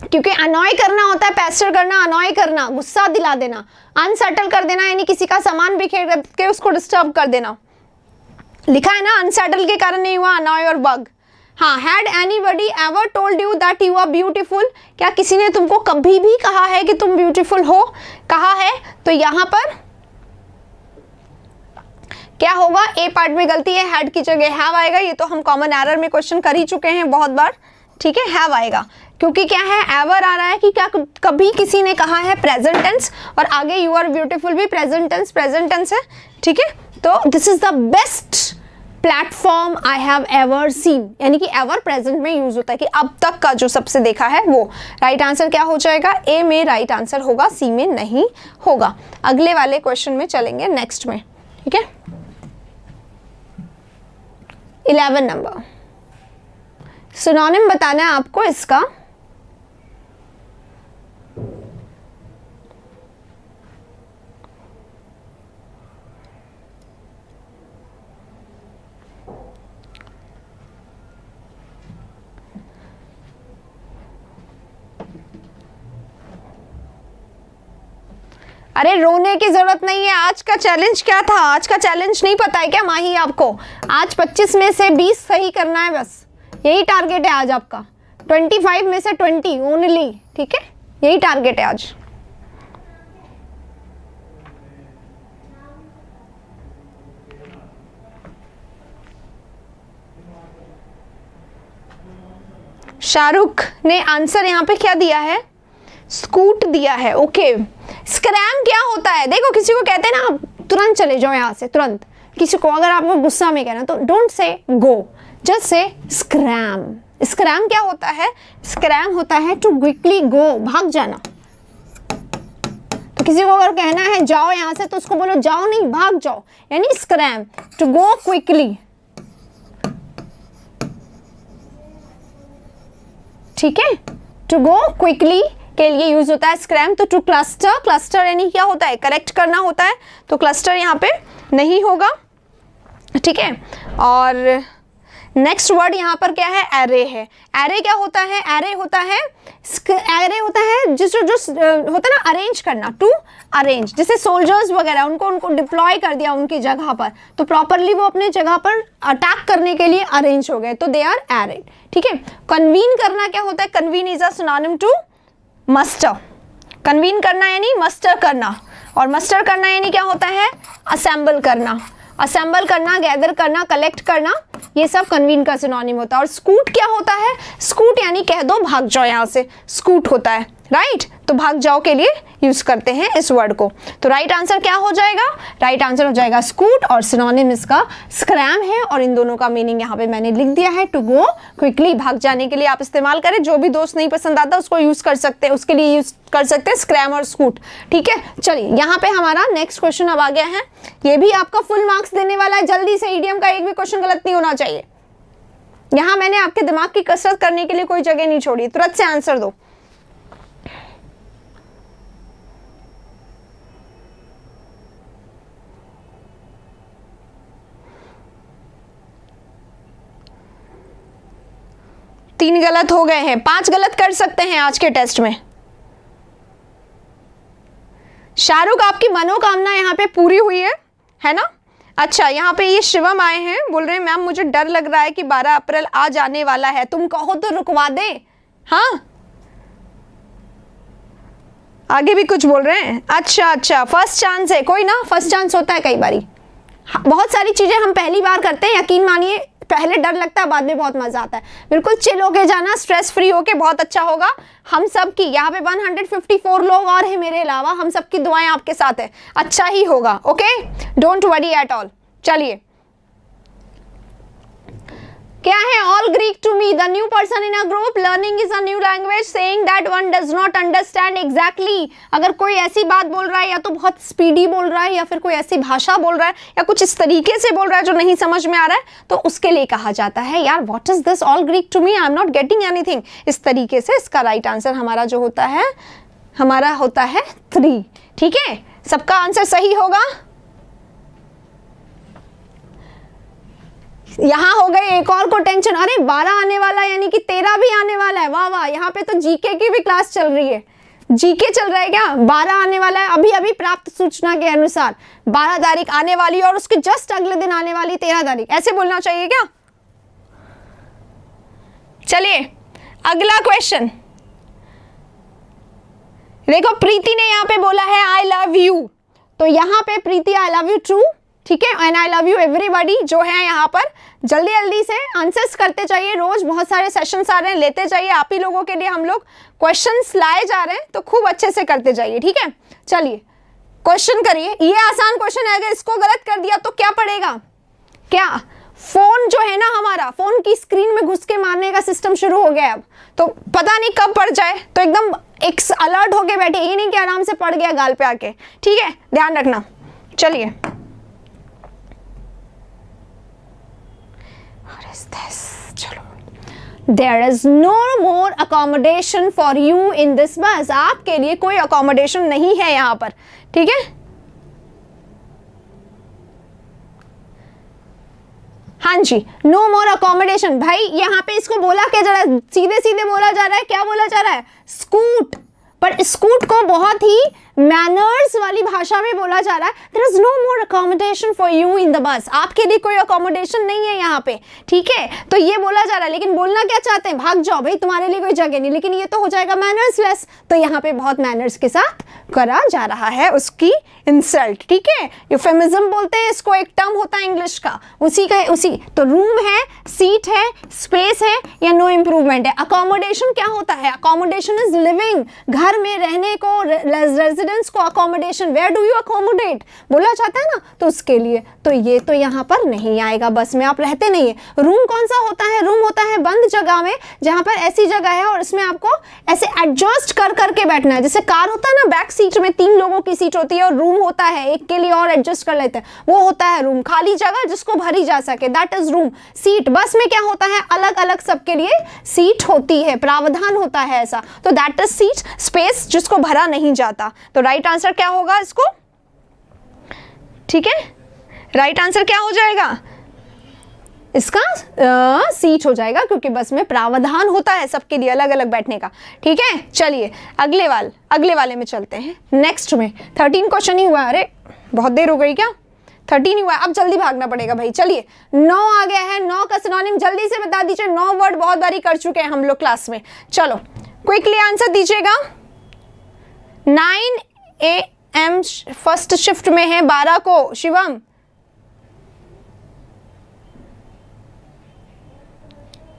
क्योंकि अनॉय करना होता है, पेस्टर करना, अनॉय करना, गुस्सा दिला देना, अनसेटल कर देना यानी किसी का सामान बिखेर के उसको डिस्टर्ब कर देना। लिखा है ना, अनसेटल के कारण नहीं हुआ, अनॉय और बग। हाँ, had anybody ever told you that you are beautiful, क्या किसी ने तुमको कभी भी कहा है कि तुम ब्यूटीफुल हो, कहा है। तो यहाँ पर क्या होगा, ए पार्ट में गलती है, हैड की जगह हैव आएगा। ये तो हम कॉमन एरर में क्वेश्चन कर ही चुके हैं बहुत बार, ठीक है, हैव आएगा क्योंकि क्या है, एवर आ रहा है कि क्या कभी किसी ने कहा है, प्रेजेंट टेंस, और आगे यू आर ब्यूटीफुल भी प्रेजेंट टेंस है, ठीक है। तो this is the best platform I have ever seen, यानी कि एवर प्रेजेंट में यूज होता है कि अब तक का जो सबसे देखा है वो। राइट आंसर क्या हो जाएगा, ए में राइट आंसर होगा, सी में नहीं होगा। अगले वाले क्वेश्चन में चलेंगे, नेक्स्ट में, ठीक है। 11 नंबर, सिनोनिम बताना है आपको इसका। अरे रोने की जरूरत नहीं है, आज का चैलेंज क्या था, आज का चैलेंज नहीं पता है क्या माही आपको, आज 25 में से 20 सही करना है, बस यही टारगेट है आज आपका। 25 में से 20 ओनली, ठीक है, यही टारगेट है आज। शाहरुख ने आंसर यहाँ पे क्या दिया है, स्कूट दिया है, ओके। स्क्रैम क्या होता है, देखो किसी को कहते हैं ना, आप तुरंत चले जाओ यहाँ से, तुरंत। किसी को अगर आपको गुस्सा में कहना तो don't say go, just say scrum. Scrum क्या होता है, स्क्रैम होता है टू क्विकली गो, भाग जाना। तो किसी को अगर कहना है जाओ यहाँ से तो उसको बोलो जाओ नहीं, भाग जाओ, यानी स्क्रैम, टू गो क्विकली, ठीक है। टू गो क्विकली के लिए यूज होता है स्क्रैम। तो टू क्लस्टर, क्लस्टर यानी क्या होता है, करेक्ट करना होता है, तो क्लस्टर यहाँ पे नहीं होगा, ठीक है। और नेक्स्ट वर्ड यहाँ पर क्या है, एरे है। एरे क्या होता है, एरे होता है जिस जो होता है ना अरेंज करना, टू अरेंज। जैसे सोल्जर्स वगैरह उनको डिप्लॉय कर दिया उनकी जगह पर, तो प्रॉपरली वो अपने जगह पर अटैक करने के लिए अरेंज हो गए, तो दे आर एरेड। ठीक है। कन्वीन करना क्या होता है, convene is a synonym to muster. Convene करना यानी मस्टर करना, और मस्टर करना यानी क्या होता है, असेंबल करना। असेंबल करना, गैदर करना, कलेक्ट करना, ये सब कन्वीन का सिनोनिम होता है। और स्कूट क्या होता है, स्कूट यानी कह दो भाग जाओ यहाँ से, स्कूट होता है, राइट। तो भाग जाओ के लिए यूज करते हैं इस वर्ड को। तो राइट आंसर क्या हो जाएगा, राइट आंसर हो जाएगा स्कूट, और सिनोनिम इसका स्क्रैम है। और इन दोनों का मीनिंग यहाँ पे मैंने लिख दिया है, टू गो क्विकली, भाग जाने के लिए आप इस्तेमाल करें। जो भी दोस्त नहीं पसंद आता उसको यूज कर सकते हैं, उसके लिए यूज कर सकते हैं स्क्रैम और स्कूट। ठीक है, चलिए यहाँ पे हमारा नेक्स्ट क्वेश्चन अब आ गया है। ये भी आपका फुल मार्क्स देने वाला है, जल्दी से, ईडीएम का एक भी क्वेश्चन गलत नहीं होना चाहिए। यहाँ मैंने आपके दिमाग की कसरत करने के लिए कोई जगह नहीं छोड़ी, तुरंत से आंसर दो। तीन गलत हो गए हैं, 5 गलत कर सकते हैं आज के टेस्ट में। शाहरुख, आपकी मनोकामना यहाँ पे पूरी हुई है ना। अच्छा, यहाँ पे ये शिवम आए हैं, बोल रहे हैं मैम मुझे डर लग रहा है कि 12 अप्रैल आ जाने वाला है, तुम कहो तो रुकवा दे। हाँ, आगे भी कुछ बोल रहे हैं। अच्छा, फर्स्ट चांस है, कोई ना, फर्स्ट चांस होता है कई बारी। बहुत सारी चीजें हम पहली बार करते हैं, यकीन मानिए, पहले डर लगता है, बाद में बहुत मजा आता है। बिल्कुल चिल होके जाना, स्ट्रेस फ्री होके, बहुत अच्छा होगा। हम सब की यहाँ पे 154 लोग और हैं मेरे अलावा, हम सबकी दुआएं आपके साथ है, अच्छा ही होगा। Okay, don't worry at all. चलिए, क्या है, all Greek to me, the new person in a group, learning is a new language, saying that one does not understand exactly. अगर कोई ऐसी बात बोल रहा है, या तो बहुत स्पीडी बोल रहा है, या फिर कोई ऐसी भाषा बोल रहा है, या कुछ इस तरीके से बोल रहा है जो नहीं समझ में आ रहा है, तो उसके लिए कहा जाता है यार what is this all Greek to me, I am not getting anything. इस तरीके से इसका राइट आंसर हमारा जो होता है, हमारा होता है 3। ठीक है, सबका आंसर सही होगा। यहाँ हो गए एक और को टेंशन, अरे 12 आने वाला है यानी कि 13 भी आने वाला है। वाह वाह, यहाँ पे तो जीके की भी क्लास चल रही है, जीके चल रहा है क्या। 12 आने वाला है, अभी अभी प्राप्त सूचना के अनुसार 12 तारीख आने वाली, और उसके जस्ट अगले दिन आने वाली 13 तारीख, ऐसे बोलना चाहिए क्या। चलिए अगला क्वेश्चन देखो, प्रीति ने यहाँ पे बोला है आई लव यू, तो यहाँ पे प्रीति आई लव यू ट्रू, ठीक है, and I love you everybody जो है यहाँ पर। जल्दी जल्दी से आंसर्स करते जाइए, रोज बहुत सारे सेशंस आ रहे हैं, लेते जाइए। आप ही लोगों के लिए हम लोग क्वेश्चंस लाए जा रहे हैं, तो खूब अच्छे से करते जाइए। ठीक है, चलिए क्वेश्चन करिए। ये आसान क्वेश्चन है, अगर इसको गलत कर दिया तो क्या पड़ेगा, क्या फोन जो है ना हमारा, फोन की स्क्रीन में घुस के मारने का सिस्टम शुरू हो गया अब, तो पता नहीं कब पड़ जाए, तो एकदम एक अलर्ट होके बैठे, ये नहीं कि आराम से पड़ गया गाल पे आके। ठीक है, ध्यान रखना। चलिए, There is no more accommodation for you in this bus. आपके लिए कोई accommodation नहीं है यहाँ पर। ठीक है, हाँ जी, no more accommodation। भाई यहाँ पे इसको बोला क्या जा रहा है, सीधे सीधे बोला जा रहा है, क्या बोला जा रहा है, स्कूट। पर स्कूट को बहुत ही मैनर्स वाली भाषा में बोला जा रहा है, there is no more accommodation for you in the bus. आपके लिए कोई अकोमोडेशन नहीं है यहाँ पे। ठीक है, तो ये बोला जा रहा है, लेकिन बोलना क्या चाहते हैं, भाग जाओ भाई, तुम्हारे लिए कोई जगह नहीं, लेकिन ये तो हो जाएगा मैनर्स लेस, तो यहाँ पे बहुत मैनर्स के साथ करा जा रहा है उसकी इंसल्ट। ठीक है, यूफेमिज्म बोलते हैं इसको, एक टर्म होता है इंग्लिश का, उसी का उसी। तो रूम है, सीट है, स्पेस है, या नो इम्प्रूवमेंट है। अकोमोडेशन क्या होता है, अकोमोडेशन इज लिविंग, घर में रहने को, रेजिडेंस को accommodation, where do you accommodate बोला जाता है ना, तो उसके लिए तो ये तो यहाँ पर नहीं आएगा, बस में आप रहते नहीं है। रूम कौन सा होता है, रूम होता है बंद जगह में, जहाँ पर ऐसी जगह है और इसमें आपको ऐसे एडजस्ट कर करके बैठना है। जैसे कार होता है ना, बैक सीट में 3 लोगों की सीट होती है और रूम होता है एक के लिए और एडजस्ट कर लेते हैं, वो होता है रूम, खाली जगह जिसको भरी जा सके, दैट इज रूम। सीट, बस में क्या होता है, अलग अलग सबके लिए सीट होती है, प्रावधान होता है ऐसा, तो दैट इज सीट, स्पेस जिसको भरा नहीं जाता। तो राइट आंसर क्या होगा इसको, ठीक है, राइट आंसर क्या हो जाएगा, इसका सीट हो जाएगा, क्योंकि बस में प्रावधान होता है सबके लिए अलग अलग बैठने का। ठीक है, चलिए अगले वाले में चलते हैं। नेक्स्ट में 13 क्वेश्चन ही हुआ। अरे बहुत देर हो गई क्या? 13 ही हुआ, अब जल्दी भागना पड़ेगा भाई। चलिए 9 आ गया है। 9 का सिनोनिम जल्दी से बता दीजिए। 9 वर्ड बहुत बारी कर चुके हैं हम लोग क्लास में। चलो क्विकली आंसर दीजिएगा। 9 AM फर्स्ट शिफ्ट में है, 12 को शिवम।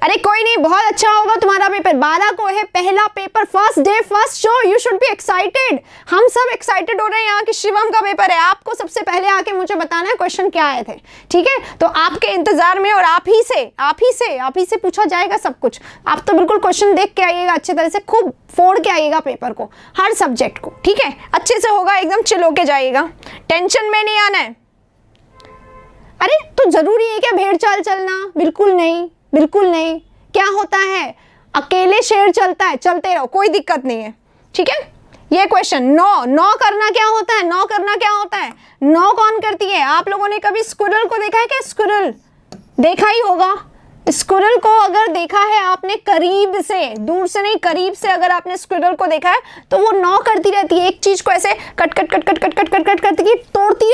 अरे कोई नहीं, बहुत अच्छा होगा तुम्हारा पेपर। 12 को है पहला paper, first day first show. You should be excited. हम सब एक्साइटेड हो रहे हैं यहाँ कि शिवम का पेपर है। आपको सबसे पहले आके मुझे बताना है क्वेश्चन क्या आए थे। ठीक है, तो आपके इंतजार में, और आप ही से पूछा जाएगा सब कुछ। आप तो बिल्कुल क्वेश्चन देख के आइएगा, अच्छी तरह से खूब फोड़ के आइएगा पेपर को, हर सब्जेक्ट को। ठीक है, अच्छे से होगा, एकदम चिल होके जाइएगा, टेंशन में नहीं आना है। अरे तो जरूरी है क्या भेड़ चाल चलना? बिल्कुल नहीं, बिल्कुल नहीं। क्या होता है, अकेले शेर चलता है, चलते रहो, कोई दिक्कत नहीं है। ठीक है, ये क्वेश्चन 9 करना क्या होता है? 9 करना क्या होता है? 9 कौन करती है? आप लोगों ने कभी स्क्विरल को देखा है क्या? स्क्विरल देखा ही होगा। स्क्विरल को अगर देखा है आपने करीब से, दूर से नहीं, करीब से अगर आपने स्क्विरल को देखा है तो वो 9 करती रहती है। एक चीज को ऐसे कट करती तोड़ती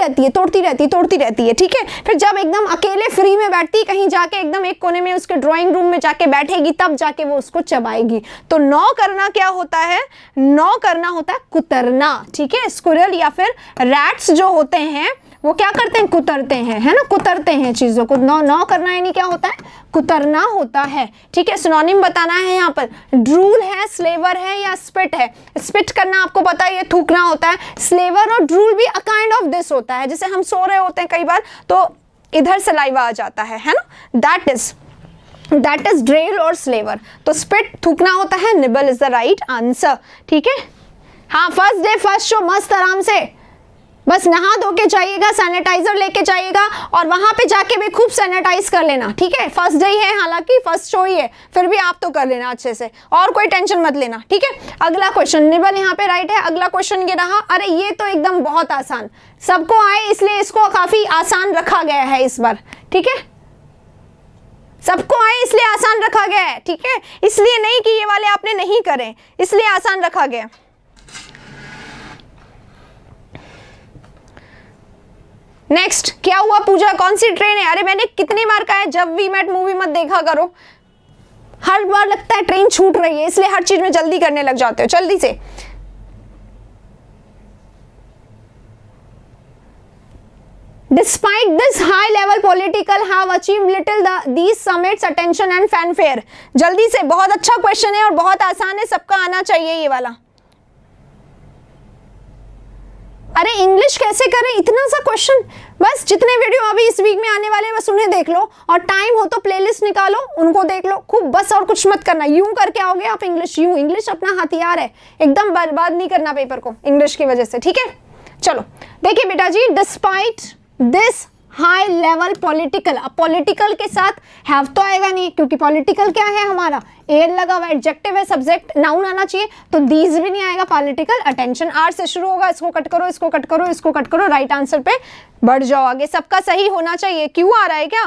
रहती है। ठीक है, फिर जब एकदम अकेले फ्री में बैठती है, कहीं जाके एकदम एक कोने में उसके ड्राइंग रूम में जाके बैठेगी, तब जाके वो उसको चबाएगी। तो 9 करना क्या होता है? 9 करना होता है कुतरना। ठीक है, स्क्विरल या फिर रैट्स जो होते हैं वो क्या करते हैं? कुतरते हैं, है ना, कुतरते हैं चीजों को। 9 करना यानी क्या होता है? कुतरना होता है। ठीक है, सिनोनिम बताना है यहाँ पर। ड्रूल है, स्लेवर है या स्पिट है? स्पिट करना आपको पता है, ये थूकना होता है। स्लेवर और ड्रूल भी अ काइंड ऑफ दिस होता है। जैसे हम सो रहे होते हैं कई बार तो इधर सलाइवा आ जाता है ना, दैट इज ड्रेल और स्लेवर। तो स्पिट थूकना होता है, nibble is the right answer. ठीक है, हाँ, फर्स्ट डे फर्स्ट शो मस्त आराम से बस नहा धो के जाइएगा, सैनिटाइजर लेके जाइएगा और वहां पे जाके भी खूब सैनिटाइज कर लेना। ठीक है, फर्स्ट डे ही है, हालांकि फर्स्ट शो ही है, फिर भी आप तो कर लेना अच्छे से, और कोई टेंशन मत लेना। ठीक है, अगला क्वेश्चन, निबल यहाँ पे राइट है। अगला क्वेश्चन ये रहा। अरे ये तो एकदम बहुत आसान, सबको आए इसलिए इसको काफी आसान रखा गया है इस बार। ठीक है, सबको आए इसलिए आसान रखा गया है। ठीक है, इसलिए नहीं कि ये वाले आपने नहीं करे, इसलिए आसान रखा गया। नेक्स्ट क्या हुआ पूजा? कौन सी ट्रेन है? अरे मैंने कितनी बार कहा है जब वी मेट मूवी मत देखा करो, हर बार लगता है ट्रेन छूट रही है, इसलिए हर चीज में जल्दी करने लग जाते हो। जल्दी से Despite this high level political have achieved little these summits attention and fanfare। जल्दी से, बहुत अच्छा क्वेश्चन है और बहुत आसान है, सबका आना चाहिए ये वाला। अरे इंग्लिश कैसे करें, इतना सा क्वेश्चन। बस जितने वीडियो अभी इस वीक में आने वाले हैं बस उन्हें देख लो, और टाइम हो तो प्लेलिस्ट निकालो, उनको देख लो खूब, बस और कुछ मत करना। यूं करके आओगे आप इंग्लिश, यूं। इंग्लिश अपना हथियार है, एकदम बर्बाद नहीं करना पेपर को इंग्लिश की वजह से। ठीक है, चलो देखिए बेटा जी, despite this high level political. अब पॉलिटिकल के साथ हैव तो आएगा नहीं, क्योंकि पॉलिटिकल क्या है हमारा, एयर लगा हुआ, एडजेक्टिव है, सब्जेक्ट नाउन आना चाहिए, तो दीज भी नहीं आएगा। पॉलिटिकल अटेंशन आर से शुरू होगा, इसको कट करो, इसको कट करो, इसको कट करो, राइट आंसर पे बढ़ जाओ आगे। सबका सही होना चाहिए। क्यों आ रहा है क्या?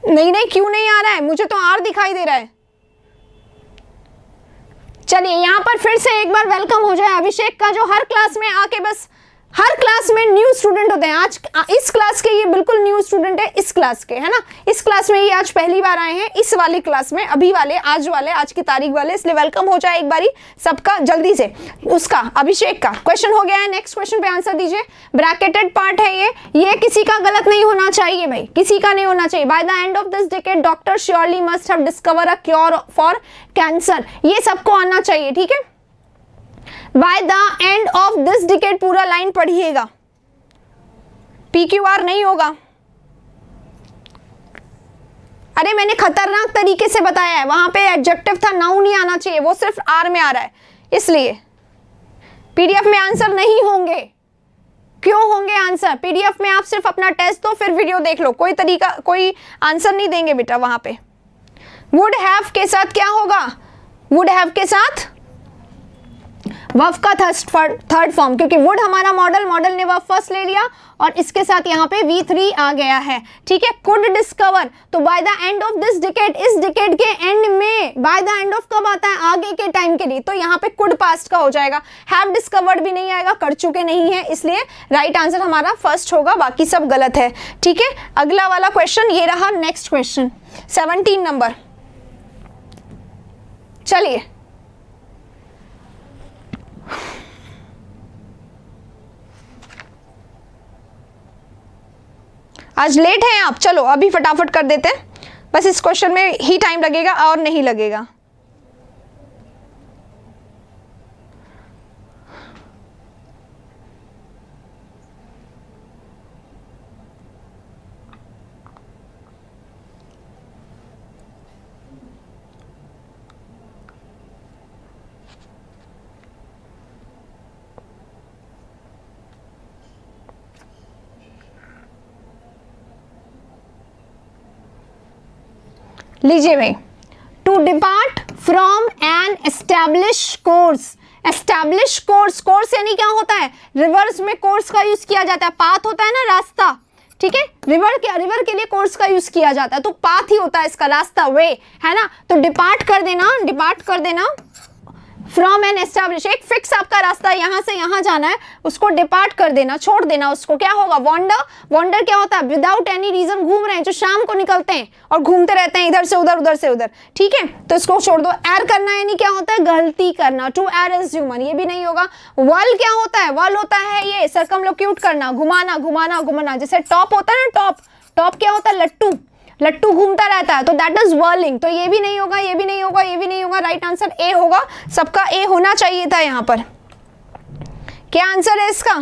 नहीं, क्यों नहीं आ रहा है? मुझे तो आर दिखाई दे रहा है। चलिए यहाँ पर फिर से एक बार वेलकम हो जाए अभिषेक का, जो हर क्लास में आके, बस हर क्लास में न्यू स्टूडेंट होते हैं। आज इस क्लास के ये बिल्कुल न्यू स्टूडेंट है, इस क्लास के, है ना, इस क्लास में ये आज पहली बार आए हैं, इस वाली क्लास में, अभी वाले, आज वाले, आज की तारीख वाले, इसलिए वेलकम हो जाए एक बारी सबका जल्दी से। उसका अभिषेक का क्वेश्चन हो गया है, नेक्स्ट क्वेश्चन पे आंसर दीजिए। ब्रैकेटेड पार्ट है ये किसी का गलत नहीं होना चाहिए भाई, किसी का नहीं होना चाहिए। By the end of this decade doctor surely must have discover a cure for cancer, ये सबको आना चाहिए। ठीक है, by the end of this decade पूरा लाइन पढ़िएगा, PQR नहीं होगा। अरे मैंने खतरनाक तरीके से बताया है, वहां पे एडजेक्टिव था, नाउन नहीं आना चाहिए, वो सिर्फ आर में आ रहा है, इसलिए PDF में आंसर नहीं होंगे। क्यों होंगे आंसर? PDF में आप सिर्फ अपना टेस्ट दो, फिर वीडियो देख लो, कोई तरीका, कोई आंसर नहीं देंगे बेटा वहां पे। वुड हैव के साथ क्या होगा? वुड हैव के साथ वर्ब का थर्ड फॉर्म, क्योंकि वुड हमारा मॉडल ने वर्ब फर्स्ट ले लिया और इसके साथ यहाँ पे V3 आ गया है, ठीक है। कुड डिस्कवर, तो by the end of this decade, इस डिकेड के एंड में, बाय द एंड ऑफ कब आता है, आगे के टाइम के लिए, तो यहाँ पे कुड पास्ट का हो जाएगा। हैव डिस्कवर्ड भी नहीं आएगा, कर चुके नहीं है, इसलिए राइट आंसर हमारा फर्स्ट होगा, बाकी सब गलत है, ठीक है। अगला वाला क्वेश्चन ये रहा, नेक्स्ट क्वेश्चन 17 नंबर। चलिए आज लेट हैं आप, चलो अभी फटाफट कर देते हैं, बस इस क्वेश्चन में ही टाइम लगेगा और नहीं लगेगा। लीजिए भाई, to depart from an establish course. Establish course, course यानी क्या होता है, रिवर्स में कोर्स का यूज किया जाता है, पाथ होता है ना, रास्ता, ठीक है। रिवर के लिए कोर्स का यूज किया जाता है, तो पाथ ही होता है इसका, रास्ता, वे, है ना। तो डिपार्ट कर देना फ्रॉम एन एस्टैब्लिश, एक फिक्स आपका रास्ता, यहां से यहां जाना है, उसको डिपार्ट कर देना, छोड़ देना उसको, क्या होगा, वॉन्डर क्या होता है, विदाउट एनी रीजन घूम रहे हैं, जो शाम को निकलते हैं और घूमते रहते हैं इधर से उधर, उधर से उधर, ठीक है। तो इसको छोड़ दो। एर करना यानी क्या होता है, गलती करना, टू एर इज ह्यूमन, ये भी नहीं होगा। वल क्या होता है, वल होता है ये सर्कमलोक्यूट करना, घुमाना, जैसे टॉप होता है ना, टॉप क्या होता है, लट्टू घूमता रहता है, तो दैट इज वर्लिंग। तो ये भी नहीं होगा, ये भी नहीं होगा, ये भी नहीं होगा, राइट आंसर ए होगा, सबका ए होना चाहिए था यहाँ पर। क्या आंसर है इसका?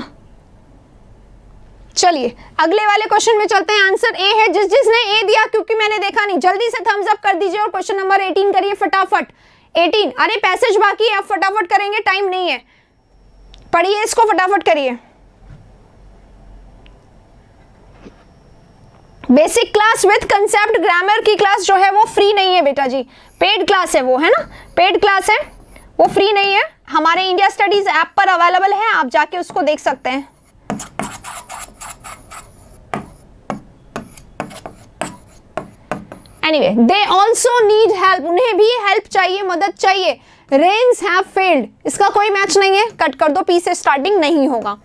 चलिए अगले वाले क्वेश्चन में चलते हैं, आंसर ए है। जिसने ए दिया, क्योंकि मैंने देखा नहीं, जल्दी से थम्स अप कर दीजिए और क्वेश्चन नंबर 18 करिए फटाफट। 18, अरे पैसेज बाकी है, आप फटाफट करेंगे, टाइम नहीं है, पढ़िए इसको, फटाफट करिए। Basic class with concept grammar की क्लास जो है वो फ्री नहीं है बेटा जी, पेड क्लास है वो, है ना, पेड क्लास है वो, फ्री नहीं है, हमारे इंडिया स्टडीज ऐप पर अवेलेबल है, आप जाके उसको देख सकते हैं। Anyway, they also need help, उन्हें भी हेल्प चाहिए, मदद चाहिए। रेन्स हैव फेल्ड, इसका कोई मैच नहीं है, कट कर दो, पी से स्टार्टिंग नहीं होगा,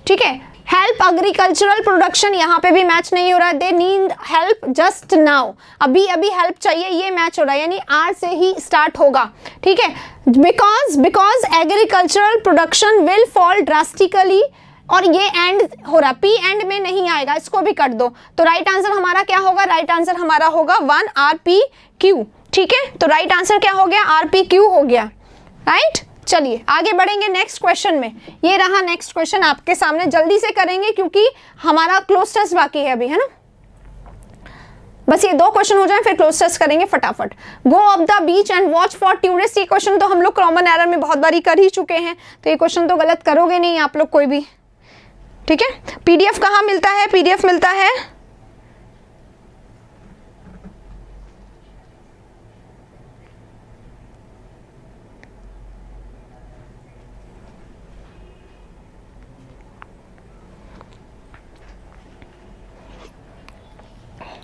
ठीक है। हेल्प एग्रीकल्चरल प्रोडक्शन, यहाँ पे भी मैच नहीं हो रहा है। They need help just now, अभी हेल्प चाहिए, ये मैच हो रहा है, यानी आर से ही स्टार्ट होगा, ठीक है। Because agricultural production will fall drastically, और ये एंड हो रहा, पी एंड में नहीं आएगा, इसको भी कर दो। तो राइट आंसर हमारा क्या होगा, राइट आंसर हमारा होगा 1 RPQ, ठीक है। तो राइट आंसर क्या हो गया, RPQ हो गया, राइट। चलिए आगे बढ़ेंगे नेक्स्ट क्वेश्चन में, ये रहा नेक्स्ट क्वेश्चन आपके सामने, जल्दी से करेंगे क्योंकि हमारा क्लोज टेस्ट बाकी है अभी, है ना, बस ये 2 क्वेश्चन हो जाए फिर क्लोज टेस्ट करेंगे फटाफट। Go off the beach and watch for tourist, ये क्वेश्चन तो हम लोग कॉमन एरर में बहुत बारी कर ही चुके हैं, तो ये क्वेश्चन तो गलत करोगे नहीं आप लोग कोई भी, ठीक है। PDF कहाँ मिलता है, PDF मिलता है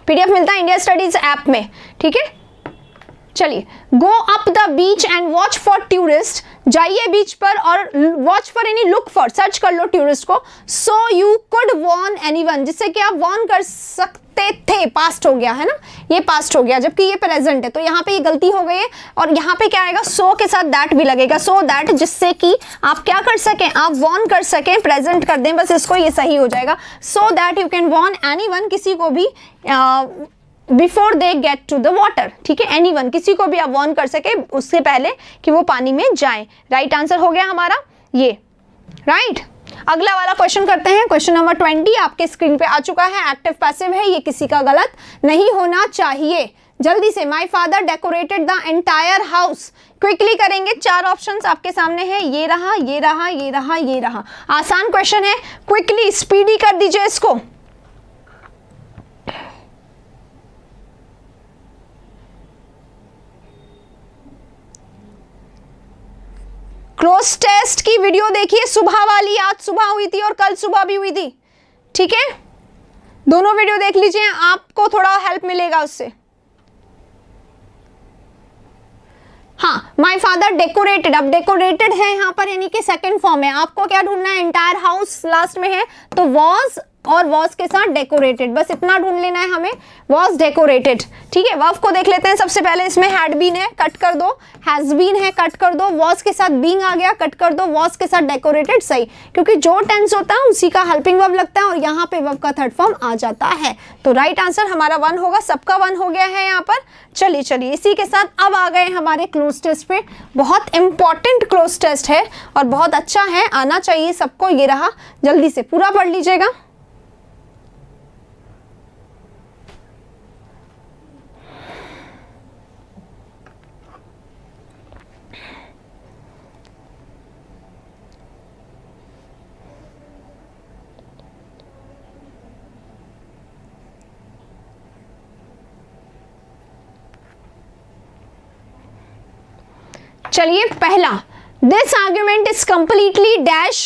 PDF मिलता है इंडिया स्टडीज ऐप में, ठीक है। चलिए, go up the beach and watch for tourist, जाइए बीच पर और वॉच फॉर यानी लुक फॉर, सर्च कर लो टूरिस्ट को। So you could warn anyone, जिससे कि आप वॉर्न कर सकते थे, पास्ट हो गया है ना, ये पास्ट हो गया, जबकि ये प्रेजेंट है, तो यहाँ पे ये गलती हो गई है, और यहाँ पे क्या आएगा, सो के साथ दैट भी लगेगा, सो दैट, जिससे कि आप क्या कर सकें, आप वॉर्न कर सकें, प्रेजेंट कर दें बस इसको, ये सही हो जाएगा। So that you can warn anyone, किसी को भी before they get to the water, ठीक है। एनीवन, किसी को भी आप वॉर्न कर सके उससे पहले कि वो पानी में जाए, राइट आंसर हो गया हमारा ये, राइट। अगला वाला क्वेश्चन करते हैं, क्वेश्चन नंबर 20 आपके स्क्रीन पे आ चुका है, एक्टिव पैसिव है, ये किसी का गलत नहीं होना चाहिए। जल्दी से, my father decorated the entire house, quickly करेंगे, 4 ऑप्शंस आपके सामने हैं, ये रहा, ये रहा, ये रहा, ये रहा, आसान क्वेश्चन है, क्विकली स्पीडी कर दीजिए इसको। क्लोज टेस्ट की वीडियो देखिए, सुबह वाली, आज सुबह हुई थी और कल सुबह भी हुई थी, ठीक है, दोनों वीडियो देख लीजिए, आपको थोड़ा हेल्प मिलेगा उससे। हाँ, माई फादर डेकोरेटेड, अब डेकोरेटेड है यहाँ पर यानी कि सेकंड फॉर्म है, आपको क्या ढूंढना है, एंटायर हाउस लास्ट में है तो वॉज और वॉज के साथ डेकोरेटेड, बस इतना ढूंढ लेना है हमें, वॉज डेकोरेटेड, ठीक है। वर्ब को देख लेते हैं सबसे पहले, इसमें हैड बीन है, कट कर दो, हैज बीन है, कट कर दो, वॉज के साथ बीइंग आ गया, कट कर दो, वॉज के साथ डेकोरेटेड, सही, क्योंकि जो टेंस होता है उसी का हेल्पिंग वर्ब लगता है और यहाँ पे वर्ब का थर्ड फॉर्म आ जाता है, तो राइट आंसर हमारा 1 होगा, सबका 1 हो गया है यहाँ पर। चलिए चलिए, इसी के साथ अब आ गए हमारे क्लोज टेस्ट पे, बहुत इंपॉर्टेंट क्लोज टेस्ट है और बहुत अच्छा है, आना चाहिए सबको, ये रहा, जल्दी से पूरा पढ़ लीजिएगा। चलिए पहला, this argument is completely dash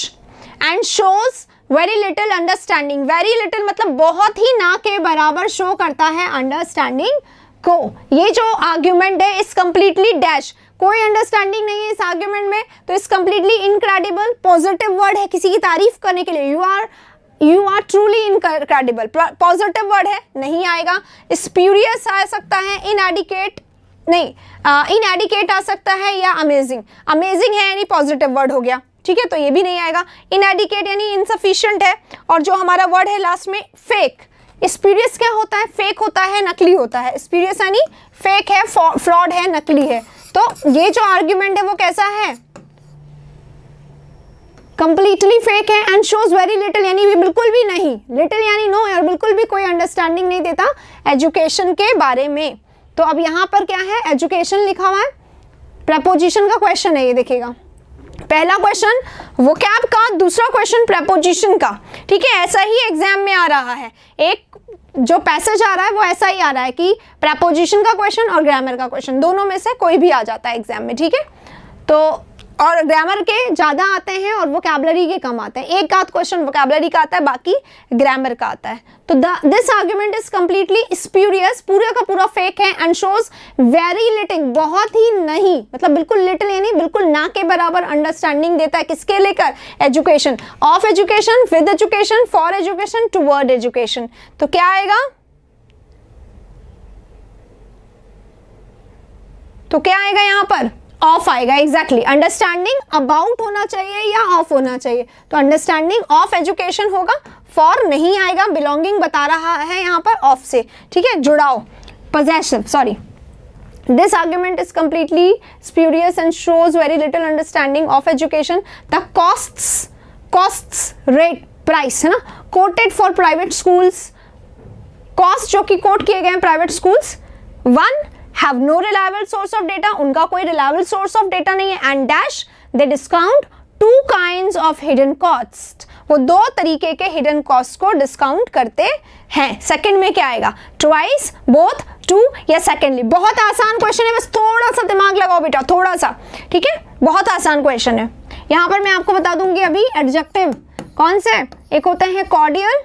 and shows very little understanding, very little मतलब बहुत ही ना के बराबर शो करता है अंडरस्टैंडिंग को, ये जो आर्ग्यूमेंट है इस कंप्लीटली डैश, कोई अंडरस्टैंडिंग नहीं है इस आर्ग्यूमेंट में, तो इस कंप्लीटली इनक्रेडिबल, पॉजिटिव वर्ड है किसी की तारीफ करने के लिए, you are truly incredible, positive word है, नहीं आएगा, स्प्यूरियस आ सकता है, इनएडिकेट नहीं, इनएडिकेट आ सकता है, या अमेजिंग, अमेजिंग है यानी पॉजिटिव वर्ड हो गया, ठीक है, तो ये भी नहीं आएगा, इनएडिकेट यानी इनसफिशिएंट है, और जो हमारा वर्ड है लास्ट में फेक, स्प्यूरियस क्या होता है, फेक होता है, नकली होता है, स्प्यूरियस यानी फेक है, फ्रॉड है, नकली है, तो ये जो आर्ग्यूमेंट है वो कैसा है, कंप्लीटली फेक है, एंड शोज वेरी लिटिल यानी बिल्कुल भी नहीं, लिटिल यानी नो, और बिल्कुल भी कोई अंडरस्टैंडिंग नहीं देता एजुकेशन के बारे में। तो अब यहाँ पर क्या है, एजुकेशन लिखा हुआ है, प्रेपोजिशन का क्वेश्चन है, ये देखिएगा, पहला क्वेश्चन वोकैब का, दूसरा क्वेश्चन प्रेपोजिशन का, ठीक है, ऐसा ही एग्जाम में आ रहा है, एक जो पैसेज आ रहा है वो ऐसा ही आ रहा है कि प्रेपोजिशन का क्वेश्चन और ग्रामर का क्वेश्चन, दोनों में से कोई भी आ जाता है एग्जाम में, ठीक है, तो और ग्रामर के ज़्यादा आते हैं और वोकैबुलरी के कम आते हैं, एक आध क्वेश्चन वोकैबुलरी का आता है, बाकी ग्रामर का आता है। तो this argument is completely spurious, पूरा का पूरा फेक है, एंड शोज वेरी लिटिल, बहुत ही नहीं, मतलब बिल्कुल लिटिल यानी बिल्कुल ना के बराबर अंडरस्टैंडिंग देता है, किसके लेकर, education, of education, with education, for education, toward education, तो क्या आएगा, तो क्या आएगा यहाँ पर, ऑफ आएगा, एग्जैक्टली, अंडरस्टैंडिंग अबाउट होना चाहिए या ऑफ होना चाहिए, तो अंडरस्टैंडिंग ऑफ एजुकेशन होगा, फॉर नहीं आएगा, बिलोंगिंग बता रहा है यहाँ पर ऑफ से, ठीक है, जुड़ाव, possessive, sorry, this argument is completely spurious and shows very little understanding of education, the costs rate, price है ना, coated for private schools, cost जो कि कोट किए गए हैं private schools, 1 have no reliable source of data, उनका कोई reliable source of data नहीं है, and dash they discount 2 kinds of hidden cost, वो 2 तरीके के hidden cost को डिस्काउंट करते हैं। सेकंड में क्या आएगा, twice, both, टू या सेकेंडली, बहुत आसान क्वेश्चन है, बस थोड़ा सा दिमाग लगाओ बेटा, थोड़ा सा, ठीक है, बहुत आसान क्वेश्चन है। यहाँ पर मैं आपको बता दूंगी अभी एडजेक्टिव कौन से, एक होते हैं कॉर्डियल,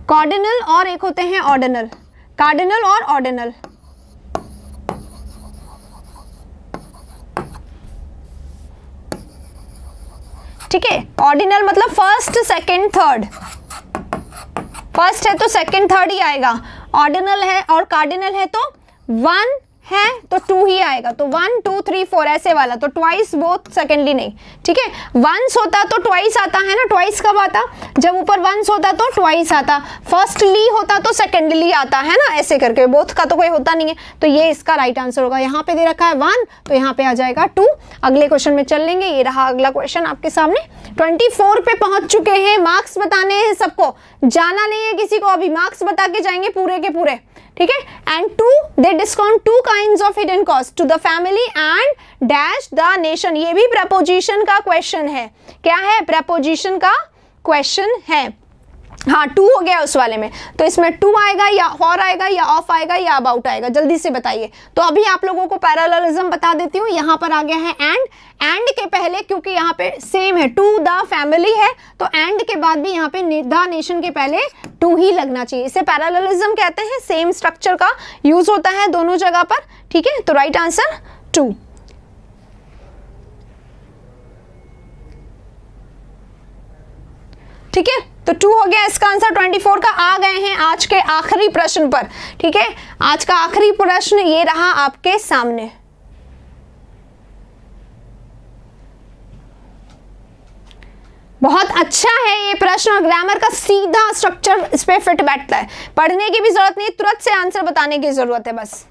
कॉर्डिनल, और एक होते हैं ऑर्डिनल, कार्डिनल और ऑर्डिनल, ठीक है, ऑर्डिनल मतलब फर्स्ट सेकंड थर्ड, फर्स्ट है तो सेकंड थर्ड ही आएगा, ऑर्डिनल है और कार्डिनल है तो 1 है तो 2 ही आएगा, तो 1 2 3 4 ऐसे वाला, तो ट्वाइस बोथ, सेकेंडली नहीं, ठीक है, वंस होता तो ट्वाइस आता है ना, ट्वाइस कब आता, जब ऊपर वंस होता तो ट्वाइस आता, फर्स्टली होता तो सेकेंडली आता है ना, ऐसे करके, बोथ का तो कोई होता नहीं है, तो ये इसका राइट आंसर होगा। यहाँ पे दे रखा है 1 तो यहाँ पे आ जाएगा 2। अगले क्वेश्चन में चल लेंगे, ये रहा अगला क्वेश्चन आपके सामने। 24 पे पहुंच चुके हैं, मार्क्स बताने हैं सबको, जाना नहीं है किसी को, अभी मार्क्स बता के जाएंगे पूरे के पूरे, ठीक है। And 2 they discount 2 kinds of hidden cost to the family and dash the nation, ये भी प्रपोजिशन का क्वेश्चन है, क्या है, प्रपोजिशन का क्वेश्चन है। हाँ 2 हो गया उस वाले में, तो इसमें 2 आएगा या फॉर आएगा या ऑफ आएगा या अबाउट आएगा, जल्दी से बताइए। तो अभी आप लोगों को पैरेललिज्म बता देती हूँ। यहाँ पर आ गया है एंड के पहले, क्योंकि यहाँ पे सेम है, टू द फैमिली है, तो एंड के बाद भी यहाँ पे द नेशन के पहले 2 ही लगना चाहिए। इसे पैरेललिज्म कहते हैं, सेम स्ट्रक्चर का यूज होता है दोनों जगह पर, ठीक है। तो राइट आंसर 2। ठीक है, तो 2 हो गया इसका आंसर 24 का। आ गए हैं आज के आखिरी प्रश्न पर, ठीक है। आज का आखिरी प्रश्न ये रहा आपके सामने। बहुत अच्छा है ये प्रश्न और ग्रामर का सीधा स्ट्रक्चर इस पे फिट बैठता है, पढ़ने की भी जरूरत नहीं, तुरंत से आंसर बताने की जरूरत है बस।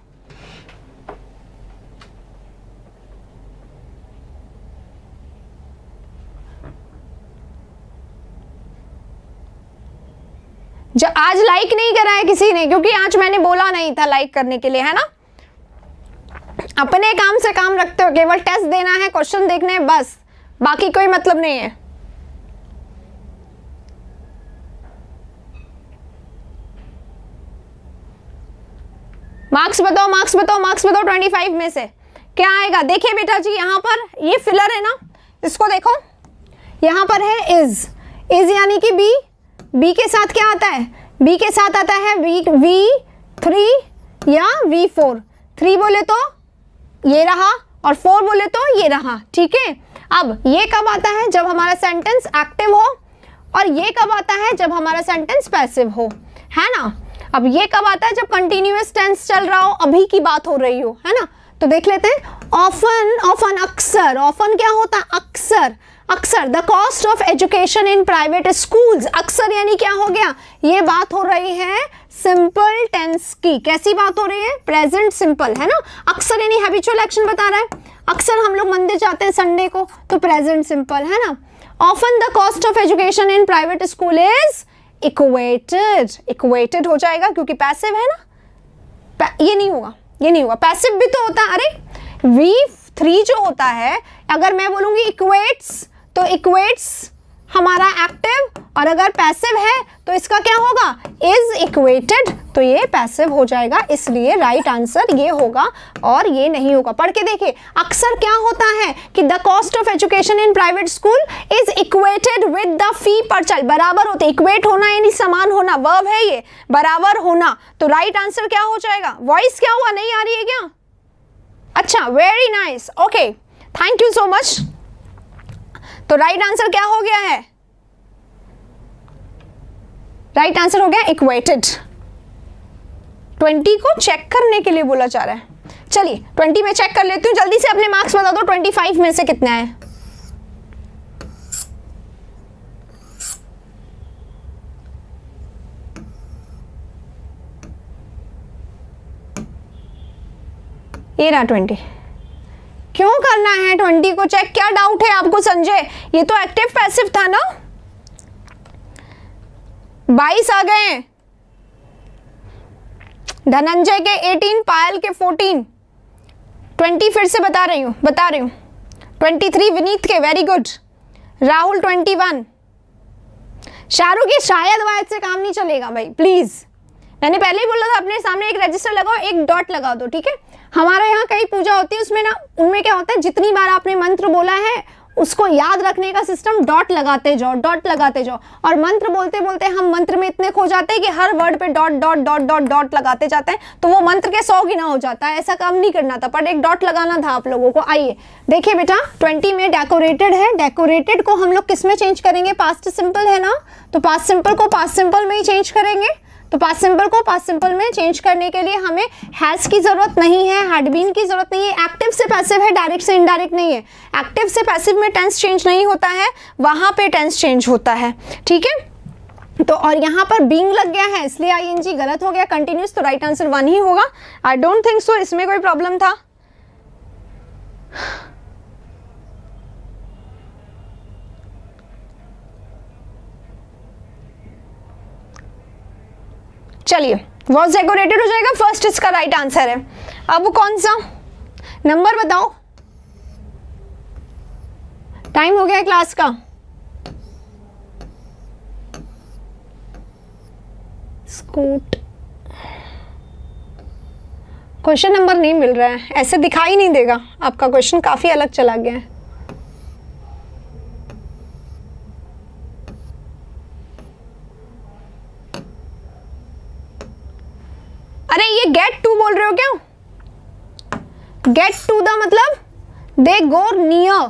जो आज लाइक नहीं करा है किसी ने, क्योंकि आज मैंने बोला नहीं था लाइक करने के लिए, है ना। अपने काम से काम रखते हो, केवल टेस्ट देना है, क्वेश्चन देखने हैं बस, बाकी कोई मतलब नहीं है। मार्क्स बताओ, मार्क्स बताओ, मार्क्स बताओ 25 में से क्या आएगा। देखिए बेटा जी, यहाँ पर ये फिलर है ना, इसको देखो, यहाँ पर है इज यानी कि बी के साथ क्या आता है, बी के साथ आता है V3 या V4। 3 बोले तो ये रहा और 4 बोले तो ये रहा, ठीक है। अब ये कब आता है, जब हमारा सेंटेंस एक्टिव हो, और ये कब आता है, जब हमारा सेंटेंस पैसिव हो, है ना। अब ये कब आता है, जब कंटिन्यूअस टेंस चल रहा हो, अभी की बात हो रही हो, है ना। तो देख लेते हैं, ऑफन अक्सर, ऑफन क्या होता है, अक्सर, अक्सर। The cost of education in private schools, अक्सर यानी क्या हो गया, ये बात हो रही है सिंपल टेंस की। कैसी बात हो रही है, प्रेजेंट सिंपल, है ना। अक्सर यानी हैबिचुअल एक्शन बता रहा है, अक्सर हम लोग मंदिर जाते हैं संडे को, तो प्रेजेंट सिंपल, है ना। Often the cost of education in private school is equated, equated हो जाएगा क्योंकि पैसिव है ना। ये नहीं होगा, ये नहीं होगा, पैसिव भी तो होता है। अरे V3 जो होता है, अगर मैं बोलूंगी इक्वेट्स, तो इक्वेट्स हमारा एक्टिव, और अगर पैसिव है तो इसका क्या होगा, इज इक्वेटेड, तो ये पैसिव हो जाएगा। इसलिए राइट आंसर ये होगा और ये नहीं होगा। पढ़ के देखिए, अक्सर क्या होता है कि the cost of education in private school is equated with the fee पर चाइल्ड, बराबर होते। इक्वेट होना यानी समान होना, वर्ब है ये, बराबर होना। तो राइट आंसर क्या हो जाएगा। वॉइस क्या हुआ, नहीं आ रही है क्या? अच्छा, very nice, okay, thank you so much. तो राइट आंसर क्या हो गया है, राइट आंसर हो गया इक्वेटेड। 20 को चेक करने के लिए बोला जा रहा है। चलिए 20 में चेक कर लेती हूँ, जल्दी से अपने मार्क्स बता दो, 25 में से कितना है। ये रहा 20। क्यों करना है 20 को चेक, क्या डाउट है आपको संजय? ये तो एक्टिव पैसिव था ना। 22 आ गए, धनंजय के 18, पायल के 14, 20 फिर से बता रही हूँ 23 विनीत के, वेरी गुड। राहुल 21, शाहरुख के शायद वायद से काम नहीं चलेगा भाई, प्लीज। मैंने पहले ही बोला था अपने सामने एक रजिस्टर लगाओ, एक डॉट लगा दो, ठीक है। हमारे यहाँ कई पूजा होती है, उसमें ना, उनमें क्या होता है, जितनी बार आपने मंत्र बोला है उसको याद रखने का सिस्टम, डॉट लगाते जाओ, डॉट लगाते जाओ। और मंत्र बोलते बोलते हम मंत्र में इतने खो जाते हैं कि हर वर्ड पे dot dot dot dot dot लगाते जाते हैं, तो वो मंत्र के 100 गिना हो जाता है। ऐसा काम नहीं करना था, पर एक डॉट लगाना था आप लोगों को। आइए देखिए बेटा, 20 में डेकोरेटेड है, डेकोरेटेड को हम लोग किस में चेंज करेंगे, पास्ट सिंपल है ना, तो पास्ट सिंपल को पास्ट सिंपल में ही चेंज करेंगे। तो पास्ट सिंपल को पास्ट सिंपल में चेंज करने के लिए हमें हैज की जरूरत नहीं है, हैड बीन की जरूरत नहीं है। एक्टिव से पैसिव है, डायरेक्ट से इनडायरेक्ट नहीं है। एक्टिव से पैसिव में टेंस चेंज नहीं होता है, वहां पे टेंस चेंज होता है, ठीक है। तो और यहाँ पर बीइंग लग गया है, इसलिए आईएनजी गलत हो गया, कंटिन्यूस। तो राइट आंसर 1 ही होगा। आई डोंट थिंक सो इसमें कोई प्रॉब्लम था। चलिए, वॉज डेकोरेटेड हो जाएगा, फर्स्ट इसका राइट आंसर है। अब कौन सा नंबर बताओ, टाइम हो गया क्लास का। स्कूट, क्वेश्चन नंबर नहीं मिल रहा है, ऐसे दिखाई नहीं देगा, आपका क्वेश्चन काफी अलग चला गया है। अरे ये गेट टू बोल रहे हो क्या? गेट टू द मतलब दे गो नियर,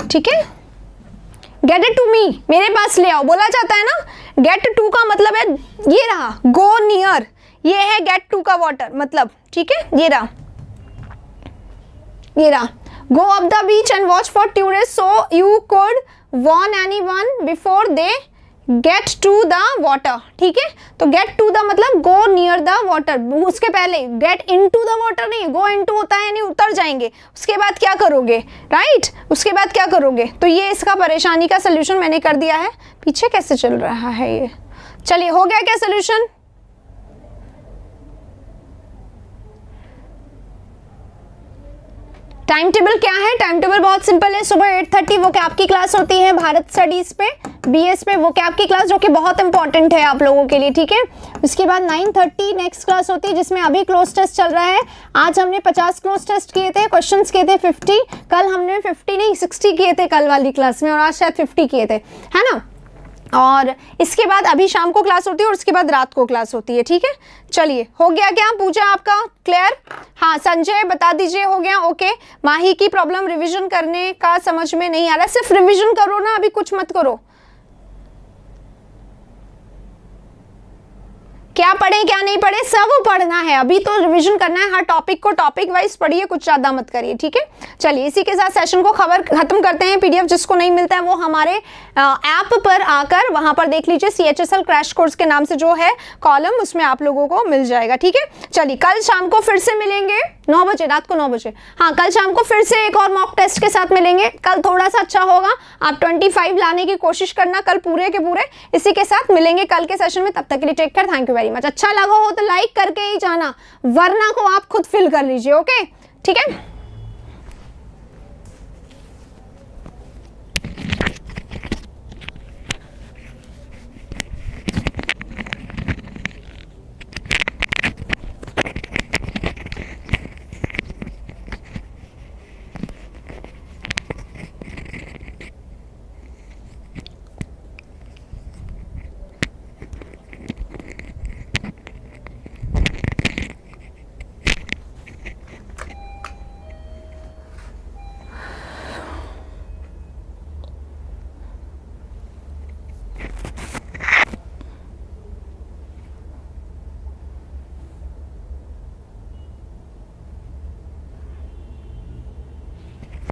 ठीक है। गेट इट टू मी, मेरे पास ले आओ बोला जाता है ना। गेट टू का मतलब है ये रहा, गो नियर, ये है गेट टू का वाटर मतलब, ठीक है। ये रहा, ये रहा, गो up the beach and watch for tourist so you could warn anyone before they get to the water, ठीक है। तो get to the मतलब go near the water, उसके पहले get into the water नहीं, go into होता है यानी उतर जाएंगे, उसके बाद क्या करोगे, राइट उसके बाद क्या करोगे। तो ये इसका परेशानी का सोल्यूशन मैंने कर दिया है। पीछे कैसे चल रहा है ये, चलिए हो गया क्या सोल्यूशन। टाइम टेबल क्या है, टाइम टेबल बहुत सिंपल है। सुबह 8:30 वो कैब की क्लास होती है भारत स्टडीज पे, बीएस पे, वो कैब की क्लास जो कि बहुत इंपॉर्टेंट है आप लोगों के लिए, ठीक है। उसके बाद 9:30 नेक्स्ट क्लास होती है जिसमें अभी क्लोज टेस्ट चल रहा है। आज हमने 50 क्लोज टेस्ट किए थे, क्वेश्चंस किए थे 50, कल हमने 50 नहीं 60 किए थे कल वाली क्लास में, और आज शायद 50 किए थे, है ना। और इसके बाद अभी शाम को क्लास होती है और उसके बाद रात को क्लास होती है, ठीक है। चलिए हो गया क्या, पूछा आपका क्लियर। हाँ संजय बता दीजिए हो गया, ओके। माही की प्रॉब्लम रिवीजन करने का समझ में नहीं आ रहा, सिर्फ रिवीजन करो ना, अभी कुछ मत करो। क्या पढ़े क्या नहीं पढ़े सब पढ़ना है, अभी तो रिवीजन करना है, हर टॉपिक को टॉपिक वाइज पढ़िए, कुछ ज्यादा मत करिए, ठीक है। चलिए इसी के साथ सेशन को खत्म करते हैं। पीडीएफ जिसको नहीं मिलता है वो हमारे ऐप पर आकर वहां पर देख लीजिए, CHSL क्रैश कोर्स के नाम से जो है कॉलम, उसमें आप लोगों को मिल जाएगा, ठीक है। चलिए कल शाम को फिर से मिलेंगे 9 बजे, रात को 9 बजे। हाँ कल शाम को फिर से एक और मॉक टेस्ट के साथ मिलेंगे। कल थोड़ा सा अच्छा होगा, आप 25 लाने की कोशिश करना कल पूरे के पूरे। इसी के साथ मिलेंगे कल के सेशन में, तब तक के लिए take care, thank you very much. अच्छा लगा हो तो लाइक करके ही जाना, वरना को आप खुद फिल कर लीजिए, ओके ठीक है।